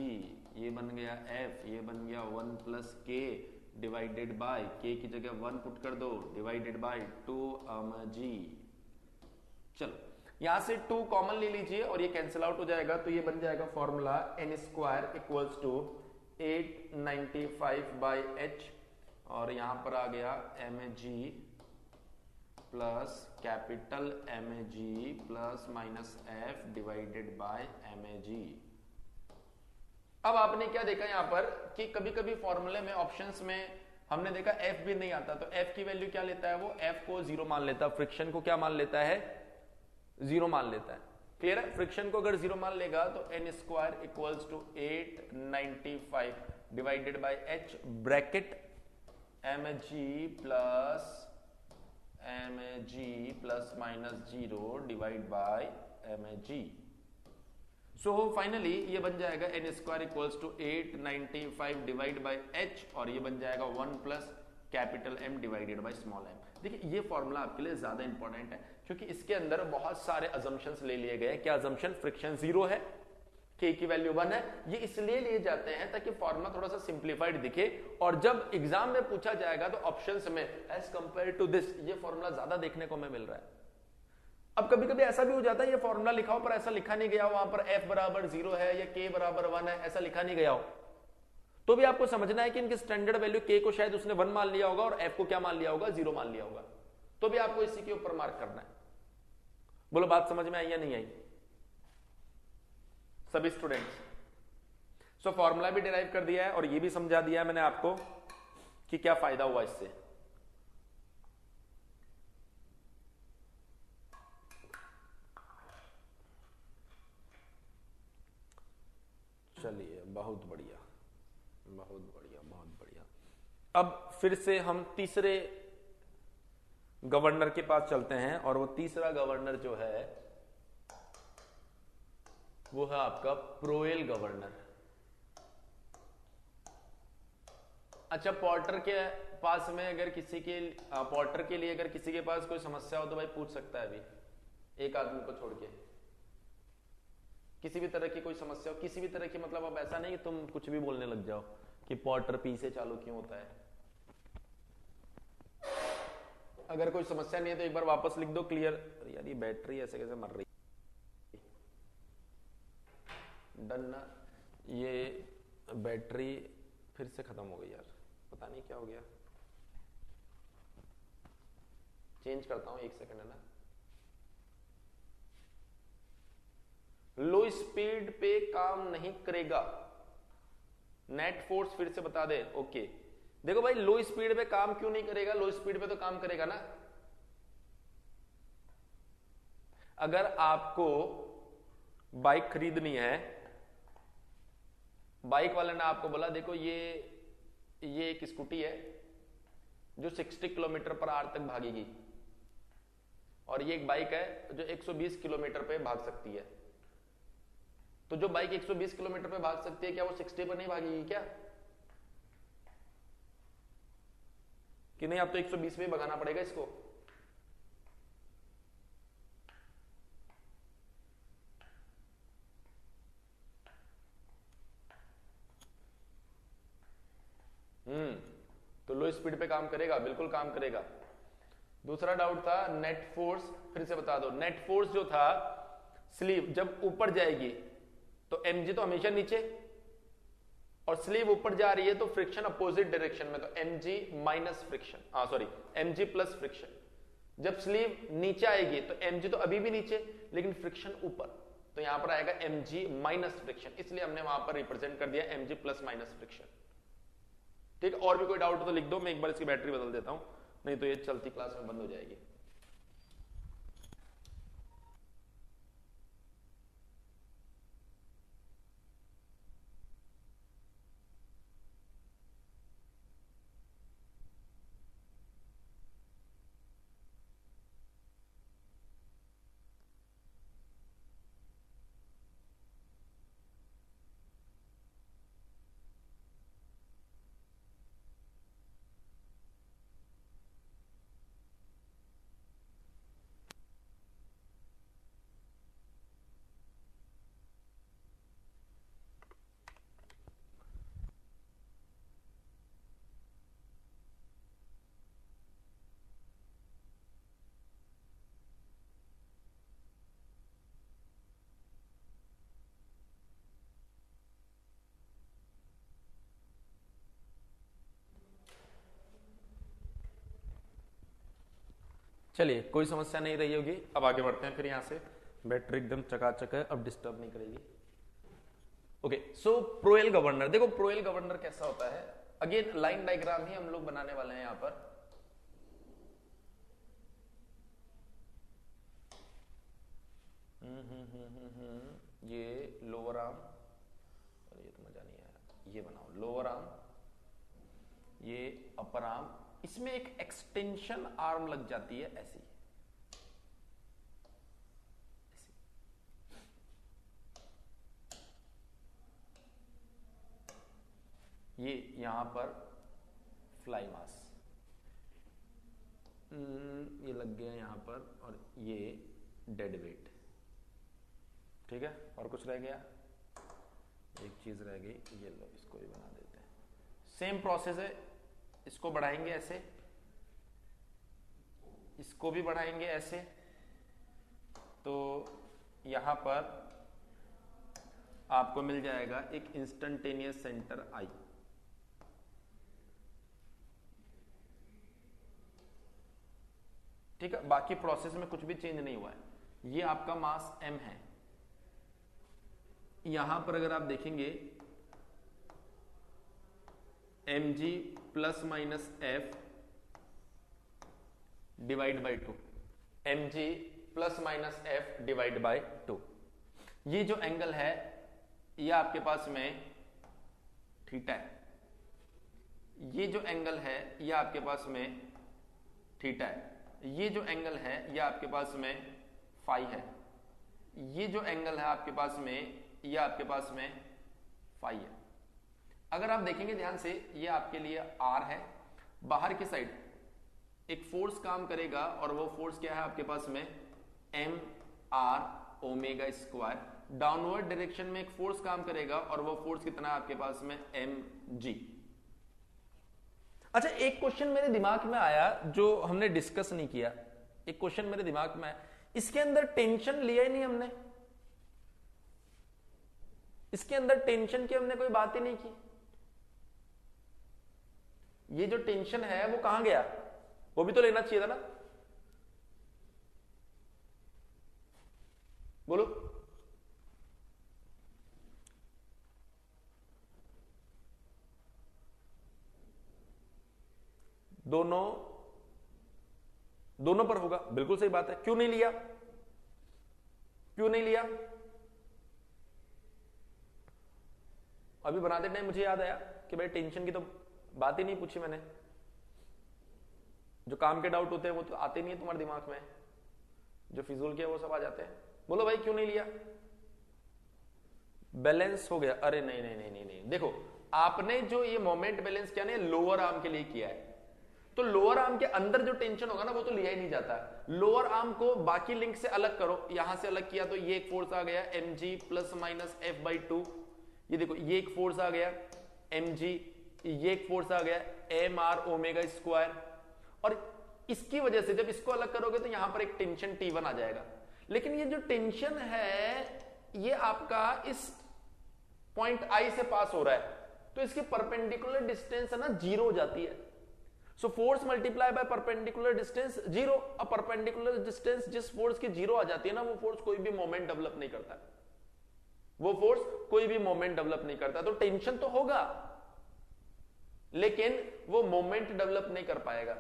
ये बन गया f, ये बन गया 1 plus k divided bye, k की जगह 1 पुट कर दो, डिवाइडेड बाय 2mg। चलो यहां से 2 कॉमन ले लीजिए और ये कैंसिल आउट हो जाएगा, तो ये बन जाएगा formula n square equals to 895 by h, और यहां पर आ गया mg plus capital mg plus minus f divided by mg। अब आपने क्या देखा यहां पर कि कभी कभी फॉर्मूले में ऑप्शंस में हमने देखा f भी नहीं आता, तो f की वैल्यू क्या लेता है, वो f को 0 मान लेता है, फ्रिक्शन को क्या मान लेता है, 0 मान लेता है। क्लियर है? फ्रिक्शन को अगर 0 मान लेगा तो n square equals to 895 divided by h bracket mg plus minus 0 divide by mg। So finally ये बन जाएगा n square equals to 895 divide by h, और ये बन जाएगा 1 plus capital M divided by small m। देखिए ये फॉर्मूला आपके लिए ज्यादा इंपॉर्टेंट है क्योंकि इसके अंदर बहुत सारे अजम्पशंस ले लिए गए। क्या अजम्पशन? फ्रिक्शन 0 है, k की वैल्यू 1 है। ये इसलिए लिए जाते हैं ताकि फॉर्मूला थोड़ा सा सिंप्लीफाइड दिखे, और जब एग्जाम में पूछा जाएगा तो ऑप्शंस में एज कंपेयर टू दिस ये फॉर्मूला ज्यादा देखने को हमें मिल रहा है। अब कभी कभी ऐसा भी हो जाता है ये फॉर्मूला लिखा हो पर ऐसा लिखा नहीं गया हो, वहां पर f बराबर 0 है या k बराबर 1 है, ऐसा लिखा नहीं गया हो, तो भी आपको समझना है कि इनकी स्टैंडर्ड वैल्यू k को शायद उसने 1 मान लिया होगा और f को क्या मान लिया होगा, 0 मान लिया होगा, तो भी आपको इसी के ऊपर मार्क करना है। बोलो बात समझ में आई या नहीं आई सभी स्टूडेंट्स? सो फॉर्मूला भी डिराइव कर दिया है और ये भी समझा दिया है मैंने आपको कि क्या फायदा हुआ इससे। चलिए बहुत बढ़िया, बहुत बढ़िया, बहुत बढ़िया। अब फिर से हम तीसरे गवर्नर के पास चलते हैं, और वो तीसरा गवर्नर जो है वो है आपका प्रोएल गवर्नर। अच्छा, पॉर्टर के पास में अगर किसी के पॉर्टर के लिए अगर किसी के पास कोई समस्या हो तो भाई पूछ सकता है, अभी एक आदमी को छोड़ के किसी भी तरह की कोई समस्या हो, किसी भी तरह की, मतलब अब ऐसा नहीं कि तुम कुछ भी बोलने लग जाओ कि पॉर्टर पी से चालू क्यों होता है। अगर कोई समस्या नहीं है तो एक बार वापस लिख दो क्लियर। यार ये बैटरी ऐसे कैसे मर रही, डन ना, ये बैटरी फिर से खत्म हो गई यार, पता नहीं क्या हो गया, चेंज करता हूं, 1 सेकंड है ना। लो स्पीड पे काम नहीं करेगा, नेट फोर्स फिर से बता दे। ओके देखो भाई, लो स्पीड पे काम क्यों नहीं करेगा, लो स्पीड पे तो काम करेगा ना। अगर आपको बाइक खरीदनी है, बाइक वाले ने आपको बोला देखो ये एक स्कूटी है जो 60 किलोमीटर पर आवर तक भागेगी, और ये एक बाइक है जो 120 किलोमीटर पे भाग सकती है। तो जो बाइक 120 किलोमीटर पे भाग सकती है, क्या वो 60 पर नहीं भागेगी क्या? कि नहीं, आप तो 120 में भगाना पड़ेगा इसको। तो लो स्पीड पे काम करेगा, बिल्कुल काम करेगा। दूसरा डाउट था नेट फोर्स, फिर से बता दो। नेट फोर्स जो था स्लीव जब ऊपर जाएगी तो mg तो हमेशा नीचे, और स्लीव ऊपर जा रही है तो फ्रिक्शन अपोजिट डायरेक्शन में, तो mg minus friction, sorry mg plus friction. जब स्लीव नीचे आएगी तो mg तो अभी भी नीचे, लेकिन फ्रिक्शन ऊपर, तो यहां पर आएगा mg माइनस फ्रिक्शन, इसलिए हमने वहां पर रिप्रेजेंट कर दिया mg प्लस माइनस फ्रिक्शन। ठीक है, और भी कोई डाउट तो लिख दो, मैं एक बार इसकी बैटरी बदल देता हूं, नहीं तो ये चलती क्लास में बंद हो जाएगी। चलिए, कोई समस्या नहीं रही होगी, अब आगे बढ़ते हैं। फिर यहां से बैटरी एकदम चकाचक है, अब डिस्टर्ब नहीं करेगी। ओके, सो प्रोएल गवर्नर, देखो प्रोएल गवर्नर कैसा होता है, अगेन लाइन डायग्राम ही हम लोग बनाने वाले हैं यहां पर। ये लोअर आर्म, और ये तो मजा नहीं आया, ये बनाओ लोअर आर्म, ये अपर आर्म, इसमें एक एक्सटेंशन आर्म लग जाती है ऐसी, ये यहां पर फ्लाई मास, ये लग गया यहां पर, और ये डेड वेट। ठीक है, और कुछ रह गया? एक चीज रह गई, ये लो, इसको भी बना देते हैं। सेम प्रोसेस है, इसको बढ़ाएंगे ऐसे, इसको भी बढ़ाएंगे ऐसे, तो यहां पर आपको मिल जाएगा एक इंस्टेंटेनियस सेंटर आई। ठीक है, बाकी प्रोसेस में कुछ भी चेंज नहीं हुआ है। ये आपका मास m है। यहां पर अगर आप देखेंगे mg plus minus f divide by 2, mg plus minus f divide by 2, ये जो एंगल है ये आपके पास में थीटा है, ये जो एंगल है ये आपके पास में थीटा है, ये जो एंगल है ये आपके पास में फाई है, ये जो एंगल है आपके पास में ये आपके पास में फाई है। अगर आप देखेंगे ध्यान से, ये आपके लिए आर है, बाहर की साइड एक फोर्स काम करेगा, और वो फोर्स क्या है आपके पास में M are omega square. Downward direction में एक फोर्स काम करेगा, और वो फोर्स कितना है आपके पास में एम जी। अच्छा, एक क्वेश्चन मेरे दिमाग में आया जो हमने डिस्कस नहीं किया, एक क्वेश्चन मेरे दिमाग में आया, इसके अंदर टेंशन लिया ही नहीं हमने, इसके अंदर टेंशन की हमने कोई बात ही नहीं की। ये जो टेंशन है वो कहां गया, वो भी तो लेना चाहिए था ना, बोलो। दोनों दोनों पर होगा, बिल्कुल सही बात है। क्यों नहीं लिया, क्यों नहीं लिया? अभी बनाते टाइम मुझे याद आया कि भाई टेंशन की तो बात ही नहीं पूछी मैंने। जो काम के डाउट होते हैं वो तो आते नहीं है तुम्हारे दिमाग में। जो फिजूल के वो सब आ जाते हैं। बोलो भाई क्यों नहीं लिया? बैलेंस हो गया। अरे नहीं नहीं नहीं नहीं नहीं, देखो आपने जो ये मोमेंट बैलेंस किया ना लोअर आर्म के लिए किया है, तो लोअर आर्म के अंदर जो टेंशन होगा ना वो तो लिया ही नहीं जाता। लोअर आर्म को बाकी लिंक से अलग करो, यहां से अलग किया तो ये एक फोर्स आ गया mg प्लस माइनस f/2। ये देखो ये एक फोर्स आ गया mg, ये एक फोर्स आ गया mr ओमेगा स्क्वायर, और इसकी वजह से जब इसको अलग करोगे तो यहां पर एक टेंशन T1 आ जाएगा। लेकिन ये जो टेंशन है ये आपका इस पॉइंट I से पास हो रहा है, तो इसकी परपेंडिकुलर डिस्टेंस है ना जीरो हो जाती है। So force multiply by perpendicular distance zero. अब परपेंडिकुलर डिस्टेंस जिस फोर्स की जीरो आ जाती है ना, वो फोर्स कोई भी मोमेंट डेवलप नहीं करता, वो फोर्स कोई भी मोमेंट डेवलप नहीं करता। तो टेंशन तो होगा लेकिन वो मोमेंट डेवलप नहीं कर पाएगा।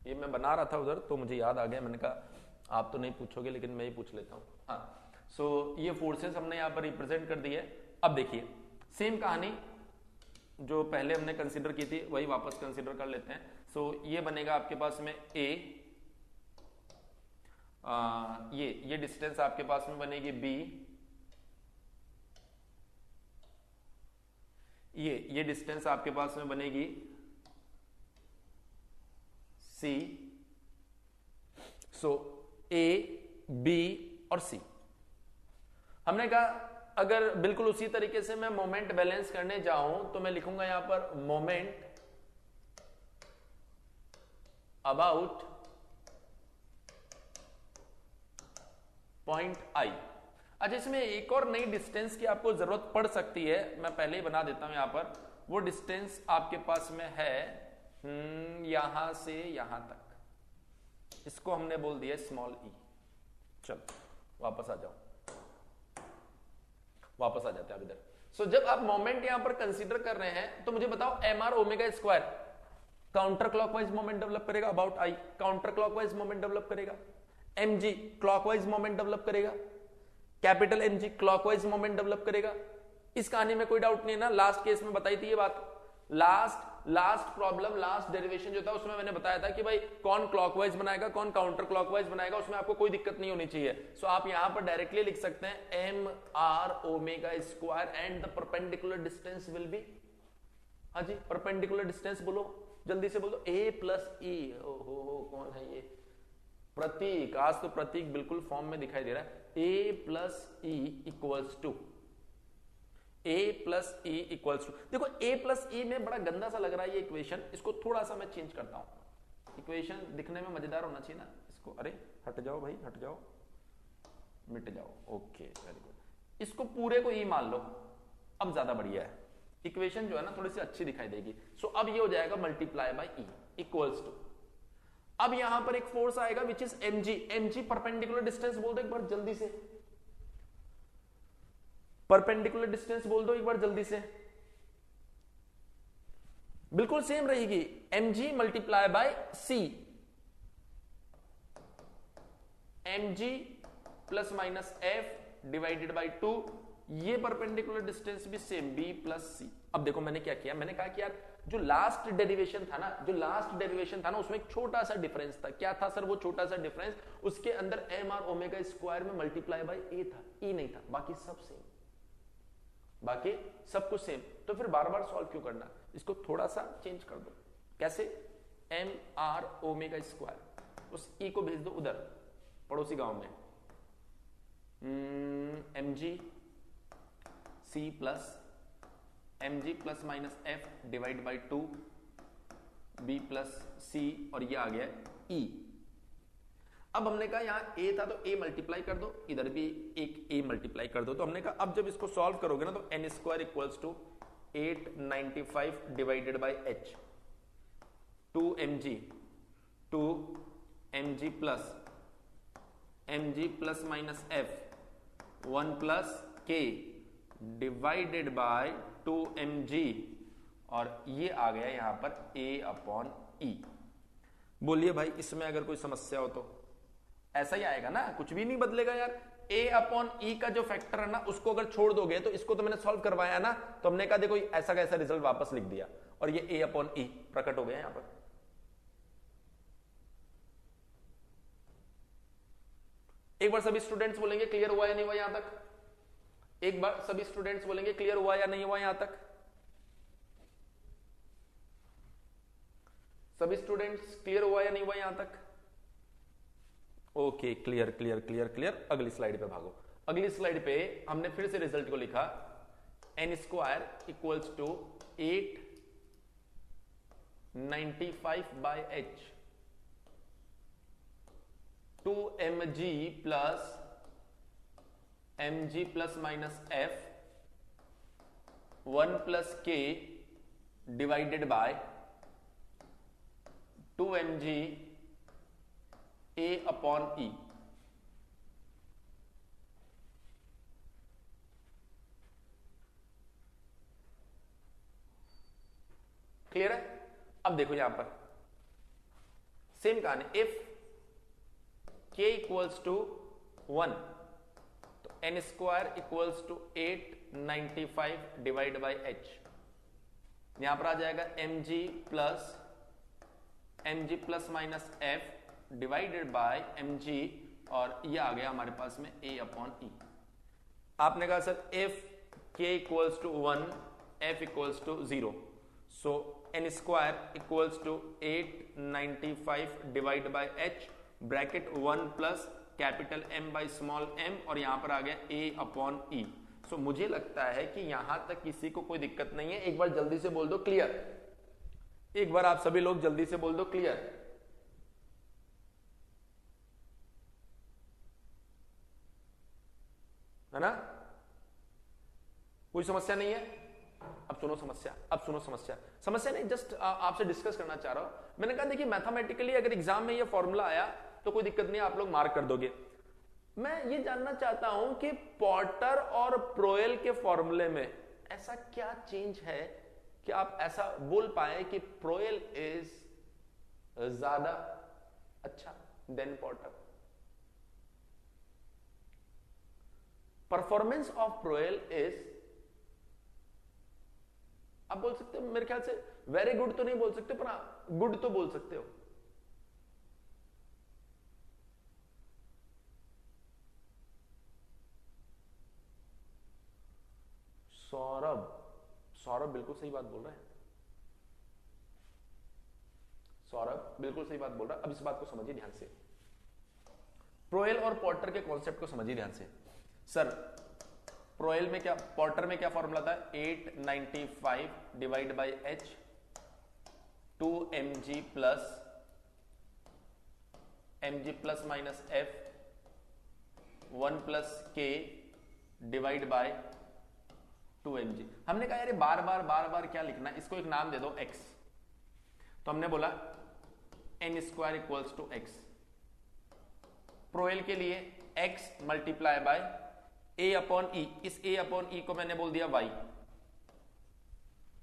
ये मैं बना रहा था उधर तो मुझे याद आ गया, मैंने कहा आप तो नहीं पूछोगे लेकिन मैं ही पूछ लेता हूं। हाँ, सो ये फोर्सेस हमने यहां पर रिप्रेजेंट कर दी है। अब देखिए सेम कहानी जो पहले हमने कंसीडर की थी वही वापस कंसीडर कर लेते हैं। सो ये बनेगा आपके पास में a, ये डिस्टेंस आपके पास में बनेगी b, ये डिस्टेंस आपके पास में बनेगी c। सो a, b और c। हमने कहा अगर बिल्कुल उसी तरीके से मैं मोमेंट बैलेंस करने जाऊं तो मैं लिखूंगा यहां पर मोमेंट अबाउट पॉइंट I। अच्छा, इसमें एक और नई डिस्टेंस की आपको जरूरत पड़ सकती है, मैं पहले ही बना देता हूं यहां पर। वो डिस्टेंस आपके पास में है यहां से यहां तक, इसको हमने बोल दिया स्मॉल e। चलो वापस आ जाओ, वापस आ जाते हैं इधर। सो जब आप मोमेंट यहां पर कंसीडर कर रहे हैं तो मुझे बताओ mr omega square counter clockwise moment develop करेगा about I, counter clockwise moment develop करेगा। mg क्लॉकवाइज मोमेंट डेवलप करेगा, capital mg clockwise moment develop करेगा। इस कहानी में कोई डाउट नहीं है ना, लास्ट केस में बताई थी ये बात। लास्ट प्रॉब्लम, लास्ट डेरिवेशन जो था उसमें मैंने बताया था कि भाई कौन क्लॉकवाइज बनाएगा कौन काउंटर क्लॉकवाइज बनाएगा, उसमें आपको कोई दिक्कत नहीं होनी चाहिए। सो आप यहां पर डायरेक्टली लिख सकते हैं mr omega square and the perpendicular distance will be, हाँ जी परपेंडिकुलर डिस्टेंस बोलो जल्दी से बोलो, a प्लस ई। ओहो कौन है ये? प्रतीक। आज तो प्रतीक बिल्कुल फॉर्म में दिखाई दे रहा है। a plus E equals to, a plus E equals to, देखो a प्लस ई में बड़ा गंदा सा लग रहा है ये इक्वेशन, इसको थोड़ा सा मैं चेंज करता हूं। इक्वेशन दिखने में मजेदार होना चाहिए ना इसको। अरे हट जाओ भाई, हट जाओ, मिट जाओ। ओके वेरी गुड, इसको पूरे को ई मान लो, अब ज्यादा बढ़िया है। इक्वेशन जो है ना थोड़ी सी अच्छी दिखाई देगी। सो अब ये हो जाएगा multiply by E equals to, अब यहां पर एक फोर्स आएगा which is mg perpendicular distance बोल दो एक बार जल्दी से, परपेंडिकुलर डिस्टेंस बोल दो एक बार जल्दी से। बिल्कुल सेम रहेगी, mg multiply by c, mg plus minus f divided by 2, ये परपेंडिकुलर डिस्टेंस भी सेम b प्लस सी। अब देखो मैंने क्या किया, मैंने कहा कि यार जो लास्ट डेरिवेशन था ना, उसमें एक छोटा सा डिफरेंस था। क्या था सर वो छोटा सा डिफरेंस? उसके अंदर mr ओमेगा स्क्वायर में मल्टीप्लाई बाय a था, e नहीं था, बाकी सब सेम, बाकी सब कुछ सेम। तो फिर बार बार सॉल्व क्यों करना, इसको थोड़ा सा चेंज कर दो। कैसे? mr ओमेगा स्क्वायर, उस e को भेज दो उधर पड़ोसी गांव में, mg c plus mg plus minus f divide by 2 b plus c, और ये आ गया e। अब हमने कहा यहां a था तो a मल्टीप्लाई कर दो, इधर भी एक a मल्टीप्लाई कर दो। तो हमने कहा अब जब इसको सॉल्व करोगे ना तो n square equals to 895 divided by h, 2 mg plus minus f 1 plus k divided by 2mg, और ये आ गया यहां पर a अपॉन e। बोलिए भाई इसमें अगर कोई समस्या हो तो ऐसा ही आएगा ना, कुछ भी नहीं बदलेगा यार। a अपॉन e का जो फैक्टर है ना उसको अगर छोड़ दोगे तो इसको तो मैंने सॉल्व करवाया ना, तो हमने कहा देखो ऐसा कैसा रिजल्ट वापस लिख दिया, और ये a अपॉन e प्रकट हो गया यहां पर। एक बार सभी स्टूडेंट्स बोलेंगे क्लियर हुआ या नहीं हुआ यहां तक? एक बार सभी स्टूडेंट्स बोलेंगे क्लियर हुआ या नहीं हुआ यहां तक? सभी स्टूडेंट्स क्लियर हुआ या नहीं हुआ यहां तक? Okay, clear clear clear clear. अगली स्लाइड पे भागो। अगली स्लाइड पे हमने फिर से रिजल्ट को लिखा, n square equals to 895 by h, 2mg plus minus f 1 plus k divided by 2mg a upon e। Clear है? अब देखो यहां पर सेम कहानी, इफ k इक्वल्स टू 1 तो n square equals to 895 divide by h, यहां पर आ जाएगा mg plus minus f divided by mg, और ये आ गया हमारे पास में a अपॉन e। आपने कहा sir if k equals to 1 f equals to 0, so n square equals to 895 divide by h bracket 1 plus capital M by small m, और यहां पर आ गया a अपॉन e। सो मुझे लगता है कि यहां तक किसी को कोई दिक्कत नहीं है। एक बार जल्दी से बोल दो क्लियर, एक बार आप सभी लोग जल्दी से बोल दो क्लियर। है ना? कोई समस्या नहीं है? अब सुनो समस्या, अब सुनो समस्या। समस्या नहीं, जस्ट आपसे डिस्कस करना चाह रहा हूं। मैंने कहा देखिए मैथमेटिकली अगर एग्जाम में ये फॉर्मूला आया तो कोई दिक्कत नहीं, आप लोग मार्क कर दोगे। मैं ये जानना चाहता हूं कि पॉटर और प्रोएल के फॉर्मूले में ऐसा क्या चेंज है कि आप ऐसा बोल पाए कि प्रोएल इज ज्यादा अच्छा than Porter. Performance of Proell is, आप बोल सकते हो मेरे ख्याल से वेरी गुड तो नहीं बोल सकते, पर गुड तो बोल सकते हो। सौरभ बिल्कुल सही बात बोल रहे हैं, सौरभ बिल्कुल सही बात बोल रहा है। अब इस बात को समझिए ध्यान से, प्रोएल और पॉटर के कॉन्सेप्ट को समझिए ध्यान से। सर प्रोएल में क्या, पॉटर में क्या फॉर्मूला था? 895 divide by h 2mg plus minus f 1 plus k divide by 2mg। हमने कहा यार बार बार क्या लिखना है, इसको एक नाम दे दो x। तो हमने बोला n square equals to x। प्रोएल के लिए x multiply by a upon e, इस a अपॉन e को मैंने बोल दिया y।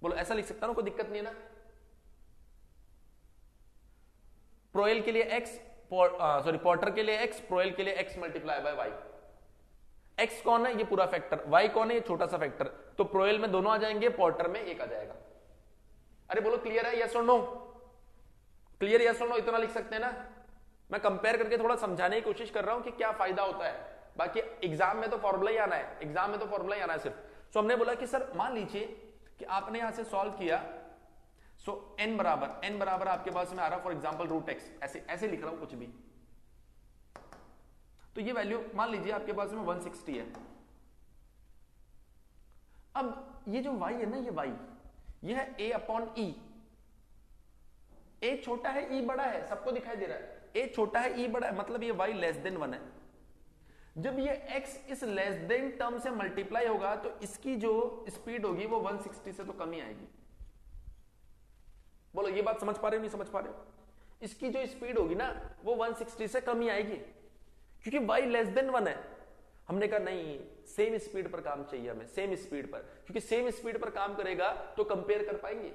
बोलो ऐसा लिख सकता हूं, कोई दिक्कत नहीं है ना? प्रोएल के लिए x, सॉरी पॉटर के लिए x, प्रोएल के लिए x multiply bye y। x कौन है? ये पूरा फैक्टर। y कौन है? ये छोटा सा फैक्टर। तो प्रोएल में दोनों आ जाएंगे, पॉटर में एक आ जाएगा। अरे बोलो क्लियर है? यस और नो? क्लियर यस और नो? इतना लिख सकते हैं ना? मैं कंपेयर करके थोड़ा समझाने की कोशिश कर रहा हूं कि क्या फायदा होता है। बाकी एग्जाम में तो फॉर्मूला ही आना है, एग्जाम में तो फॉर्मूला ही आना है सिर्फ। सो हमने बोला कि सर मान लीजिए कि आपने यहां से सॉल्व किया, सो n बराबर आपके पास में आ रहा फॉर एग्जांपल रूट x, ऐसे लिख रहा हूं कुछ भी। तो ये वैल्यू मान लीजिए आपके पास में 160 है। अब ये जो y है ना, ये y ये है a अपॉन e। a छोटा है e बड़ा है, सबको दिखाई दे रहा है। a छोटा है e बड़ा है, मतलब ये y लेस देन 1 है। जब ये x इस लेस देन टर्म से मल्टीप्लाई होगा तो इसकी जो स्पीड होगी वो 160 से तो कम ही आएगी। बोलो ये बात समझ पा रहे हो, नहीं समझ पा रहे हो? इसकी जो स्पीड होगी ना वो 160 से कम ही आएगी, क्योंकि y लेस देन 1 है। हमने कहा नहीं, सेम स्पीड पर काम चाहिए हमें, सेम स्पीड पर, क्योंकि सेम स्पीड पर काम करेगा तो कंपेयर कर पाएंगे।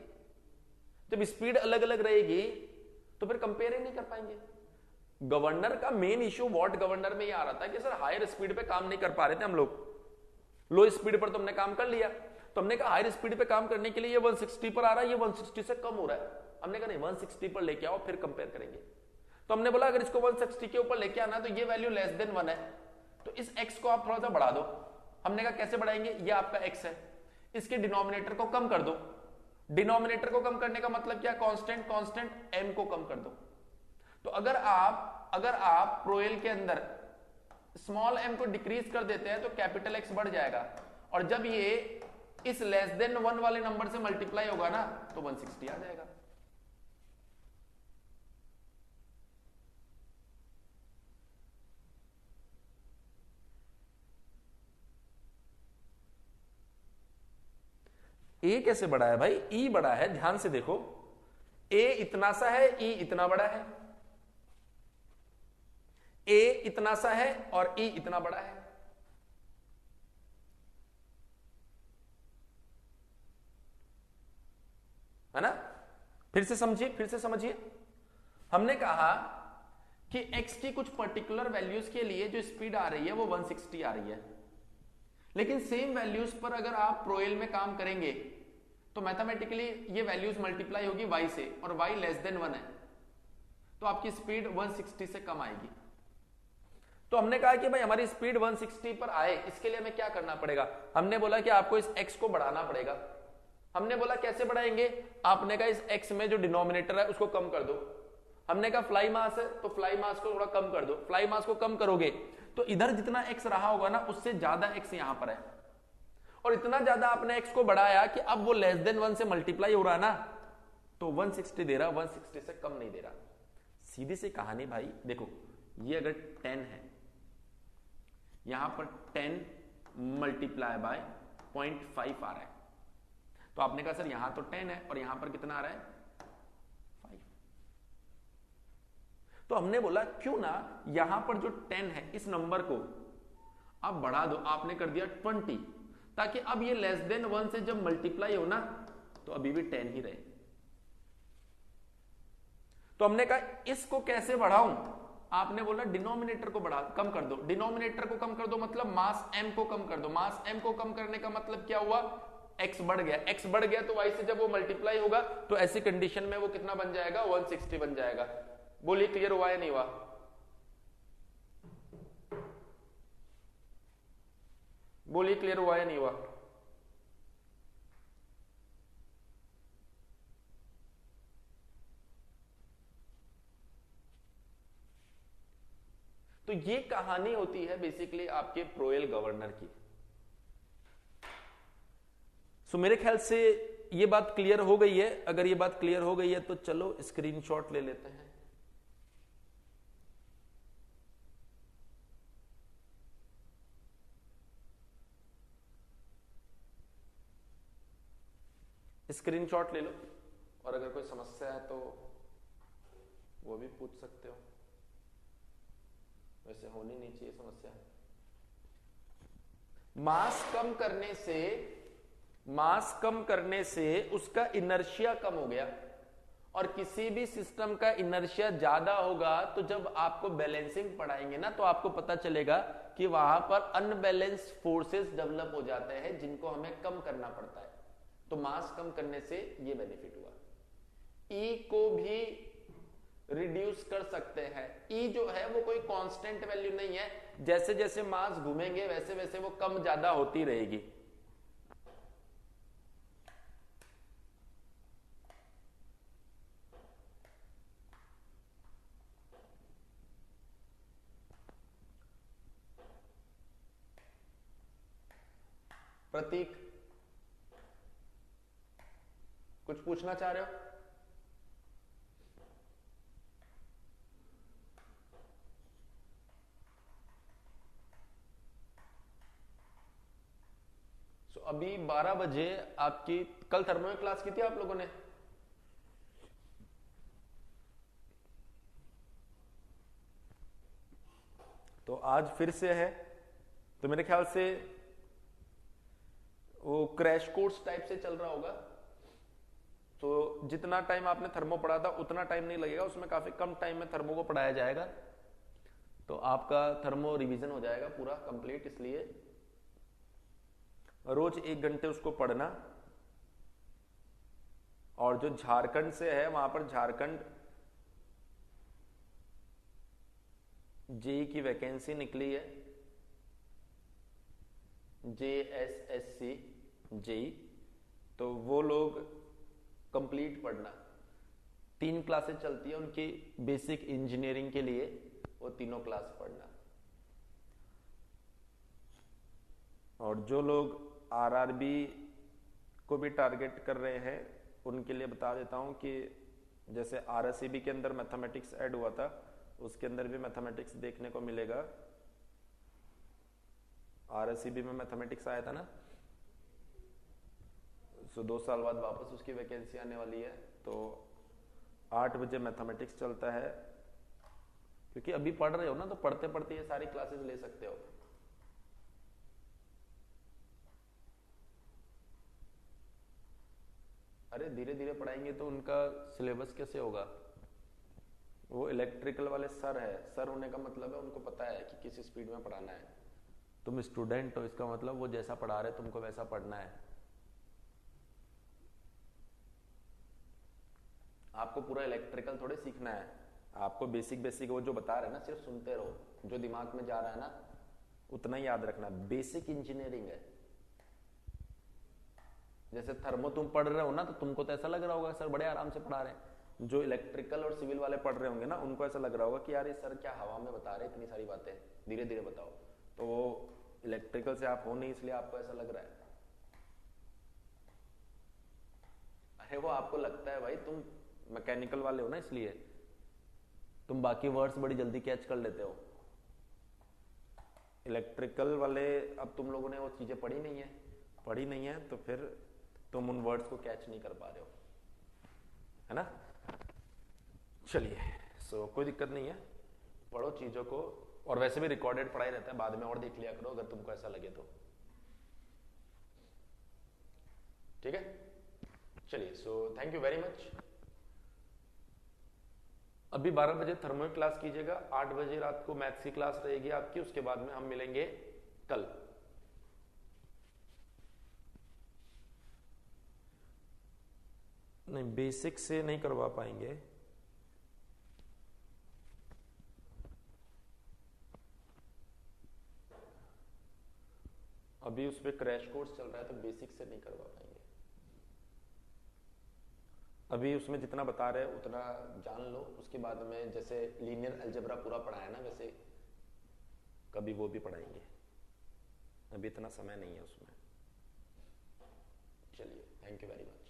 जब स्पीड अलग अलग रहेगी तो फिर कंपेयर ही नहीं कर पाएंगे। गवर्नर का मेन इश्यू वॉट गवर्नर में ये आ रहा था कि सर हायर स्पीड पे काम नहीं कर पा रहे थे हम लोग, लो स्पीड पर तो हमने काम कर लिया। तो हमने कहा हायर स्पीड पे काम करने के लिए ये 160 पर आ रहा है, ये 160 से कम हो रहा है। हमने कहा नहीं 160 पर लेके आओ फिर कंपेयर करेंगे। तो हमने बोला अगर इसको 160 के ऊपर लेके आना तो ये वैल्यू लेस देन 1 है, तो इस x को आप थोड़ा सा बढ़ा दो। हमने कहा कैसे बढ़ाएंगे, ये आपका x है, इसके डिनोमिनेटर को कम कर दो। डिनोमिनेटर को कम करने का मतलब क्या, कांस्टेंट m को कम कर दो। तो अगर आप प्रोएल के अंदर स्मॉल m को डिक्रीज कर देते हैं तो कैपिटल X बढ़ जाएगा, और जब ये इस लेस देन 1 वाले नंबर से मल्टीप्लाई होगा ना तो 160 आ जाएगा। ए कैसे बड़ा है भाई, ई बड़ा है, ध्यान से देखो, ए इतना सा है, ई इतना बड़ा है, ए इतना सा है और ई इतना बड़ा है ना। फिर से समझिए, हमने कहा कि x की कुछ पर्टिकुलर वैल्यूज के लिए जो स्पीड आ रही है वो 160 आ रही है, लेकिन सेम वैल्यूज पर अगर आप प्रोएल में काम करेंगे तो मैथमेटिकली ये वैल्यूज मल्टीप्लाई होगी y से, और y लेस देन 1 है, तो आपकी स्पीड 160 से कम आएगी। तो हमने कहा कि भाई हमारी स्पीड 160 पर आए, इसके लिए हमें क्या करना पड़ेगा, हमने बोला कि आपको इस x को बढ़ाना पड़ेगा। हमने बोला कैसे बढ़ाएंगे, आपने कहा इस x में जो डिनोमिनेटर है उसको कम कर दो। हमने कहा फ्लाई मास है तो फ्लाई मास को थोड़ा कम कर दो। फ्लाई मास को कम करोगे तो इधर जितना x रहा होगा ना उससे ज्यादा x यहां पर है, और इतना ज्यादा आपने x को बढ़ाया कि अब वो लेस देन 1 से मल्टीप्लाई हो रहा है ना, तो 160 दे रहा, 160 से कम नहीं दे रहा। सीधी सी कहानी भाई, देखो ये अगर 10 है, यहां पर 10 मल्टीप्लाई बाय 0.5 आ रहा है, तो आपने कहा सर यहां तो 10 है और यहां पर कितना आ रहा है 5। तो हमने बोला क्यों ना यहां पर जो 10 है इस नंबर को आप बढ़ा दो, आपने कर दिया 20, ताकि अब ये लेस देन 1 से जब मल्टीप्लाई हो ना तो अभी भी 10 ही रहे। तो हमने कहा इसको कैसे बढ़ाऊं, आपने बोला डिनोमिनेटर को कम कर दो। डिनोमिनेटर को कम कर दो मतलब मास m को कम कर दो। मास m को कम करने का मतलब क्या हुआ, x बढ़ गया। x बढ़ गया तो y से जब वो मल्टीप्लाई होगा तो ऐसी कंडीशन में वो कितना बन जाएगा, 160 बन जाएगा। बोलिए क्लियर हुआ या नहीं हुआ, बोलिए क्लियर हुआ या नहीं हुआ। तो ये कहानी होती है बेसिकली आपके प्रोएल गवर्नर की। सो मेरे ख्याल से ये बात क्लियर हो गई है। अगर ये बात क्लियर हो गई है तो चलो स्क्रीनशॉट ले लेते हैं। स्क्रीनशॉट ले लो, और अगर कोई समस्या है तो वो भी पूछ सकते हो। वैसे होनी नहीं चाहिए समस्या। मास कम करने से उसका इनर्शिया कम हो गया, और किसी भी सिस्टम का इनर्शिया ज्यादा होगा तो जब आपको बैलेंसिंग पढ़ाएंगे ना तो आपको पता चलेगा कि वहां पर अनबैलेंस फोर्सेस डेवलप हो जाते हैं जिनको हमें कम करना पड़ता है। तो मास कम करने से ये बेनिफिट हुआ। ई को भी रिड्यूस कर सकते हैं। ई जो है वो कोई कांस्टेंट वैल्यू नहीं है, जैसे जैसे मास घूमेंगे वैसे वैसे वो कम ज्यादा होती रहेगी। प्रतीक कुछ पूछना चाह रहे हो? अभी 12 बजे आपकी, कल थर्मो में क्लास की थी आप लोगों ने? तो आज फिर से है, तो मेरे ख्याल से वो क्रैश कोर्स टाइप से चल रहा होगा। तो जितना टाइम आपने थर्मो पढ़ा था उतना टाइम नहीं लगेगा, उसमें काफी कम टाइम में थर्मो को पढ़ाया जाएगा, तो आपका थर्मो रिवीजन हो जाएगा पूरा कंप्लीट। इसलिए रोज 1 घंटे उसको पढ़ना। और जो झारखंड से है वहां पर झारखंड जेई की वैकेंसी निकली है, JSSC जेई, तो वो लोग कंप्लीट पढ़ना, 3 क्लासेस चलती है उनकी बेसिक इंजीनियरिंग के लिए, वो तीनों क्लास पढ़ना। और जो लोग आरआरबी को भी टारगेट कर रहे हैं उनके लिए बता देता हूं कि जैसे आरएससीबी के अंदर मैथमेटिक्स ऐड हुआ था, उसके अंदर भी मैथमेटिक्स देखने को मिलेगा। आरएससीबी में मैथमेटिक्स आया था ना, सो 2 साल बाद वापस उसकी वैकेंसी आने वाली है। तो 8 बजे मैथमेटिक्स चलता है, क्योंकि अभी पढ़ रहे हो ना, तो पढ़ते पढ़ते ये सारी क्लासेस ले सकते हो। अरे धीरे धीरे पढ़ाएंगे तो उनका सिलेबस कैसे होगा? वो इलेक्ट्रिकल वाले सर है, सर होने का मतलब है उनको पता है कि किस स्पीड में पढ़ाना है। तुम स्टूडेंट हो, इसका मतलब वो जैसा पढ़ा रहे तुमको वैसा पढ़ना है। आपको पूरा इलेक्ट्रिकल थोड़े सीखना है, आपको बेसिक बेसिक वो जो बता रहे हैं ना सिर्फ सुनते रहो, जो दिमाग में जा रहा है ना उतना ही याद रखना। बेसिक इंजीनियरिंग है। जैसे थर्मो तुम पढ़ रहे हो ना, तो तुमको तो ऐसा लग रहा होगा सर बड़े आराम से पढ़ा रहे हैं। जो इलेक्ट्रिकल और सिविल वाले पढ़ रहे होंगे ना, उनको ऐसा लग रहा होगा कि यार ये सर क्या हवा में बता रहे हैं इतनी सारी बातें, धीरे धीरे बताओ। तो वो इलेक्ट्रिकल से आप हो नहीं, इसलिए आपको ऐसा लग रहा है। अरे वो आपको लगता है भाई, तुम मैकेनिकल वाले हो ना, इसलिए तुम बाकी वर्ड्स बड़ी जल्दी कैच कर लेते हो। इलेक्ट्रिकल वाले, अब तुम लोगों ने वो चीजें पढ़ी नहीं है, तो फिर तुम उन वर्ड्स को कैच नहीं कर पा रहे हो, है ना। चलिए, कोई दिक्कत नहीं है, पढ़ो चीजों को। और वैसे भी रिकॉर्डेड पढ़ाई रहता है, बाद में और देख लिया करो अगर तुमको ऐसा लगे तो। ठीक है, चलिए, थैंक यू वेरी मच। अभी 12 बजे थर्मो क्लास कीजिएगा, 8 बजे रात को मैथ्स की क्लास रहेगी आपकी, उसके बाद में हम मिलेंगे कल। नहीं, बेसिक से नहीं करवा पाएंगे। अभी उस पर क्रैश कोर्स चल रहा है, तो बेसिक से नहीं करवा पाएंगे। अभी उसमें जितना बता रहे हैं उतना जान लो, उसके बाद में जैसे लीनियर अलजेब्रा पूरा पढ़ाया ना, वैसे कभी वो भी पढ़ाएंगे। अभी इतना समय नहीं है उसमें। चलिए, थैंक यू वेरी मच।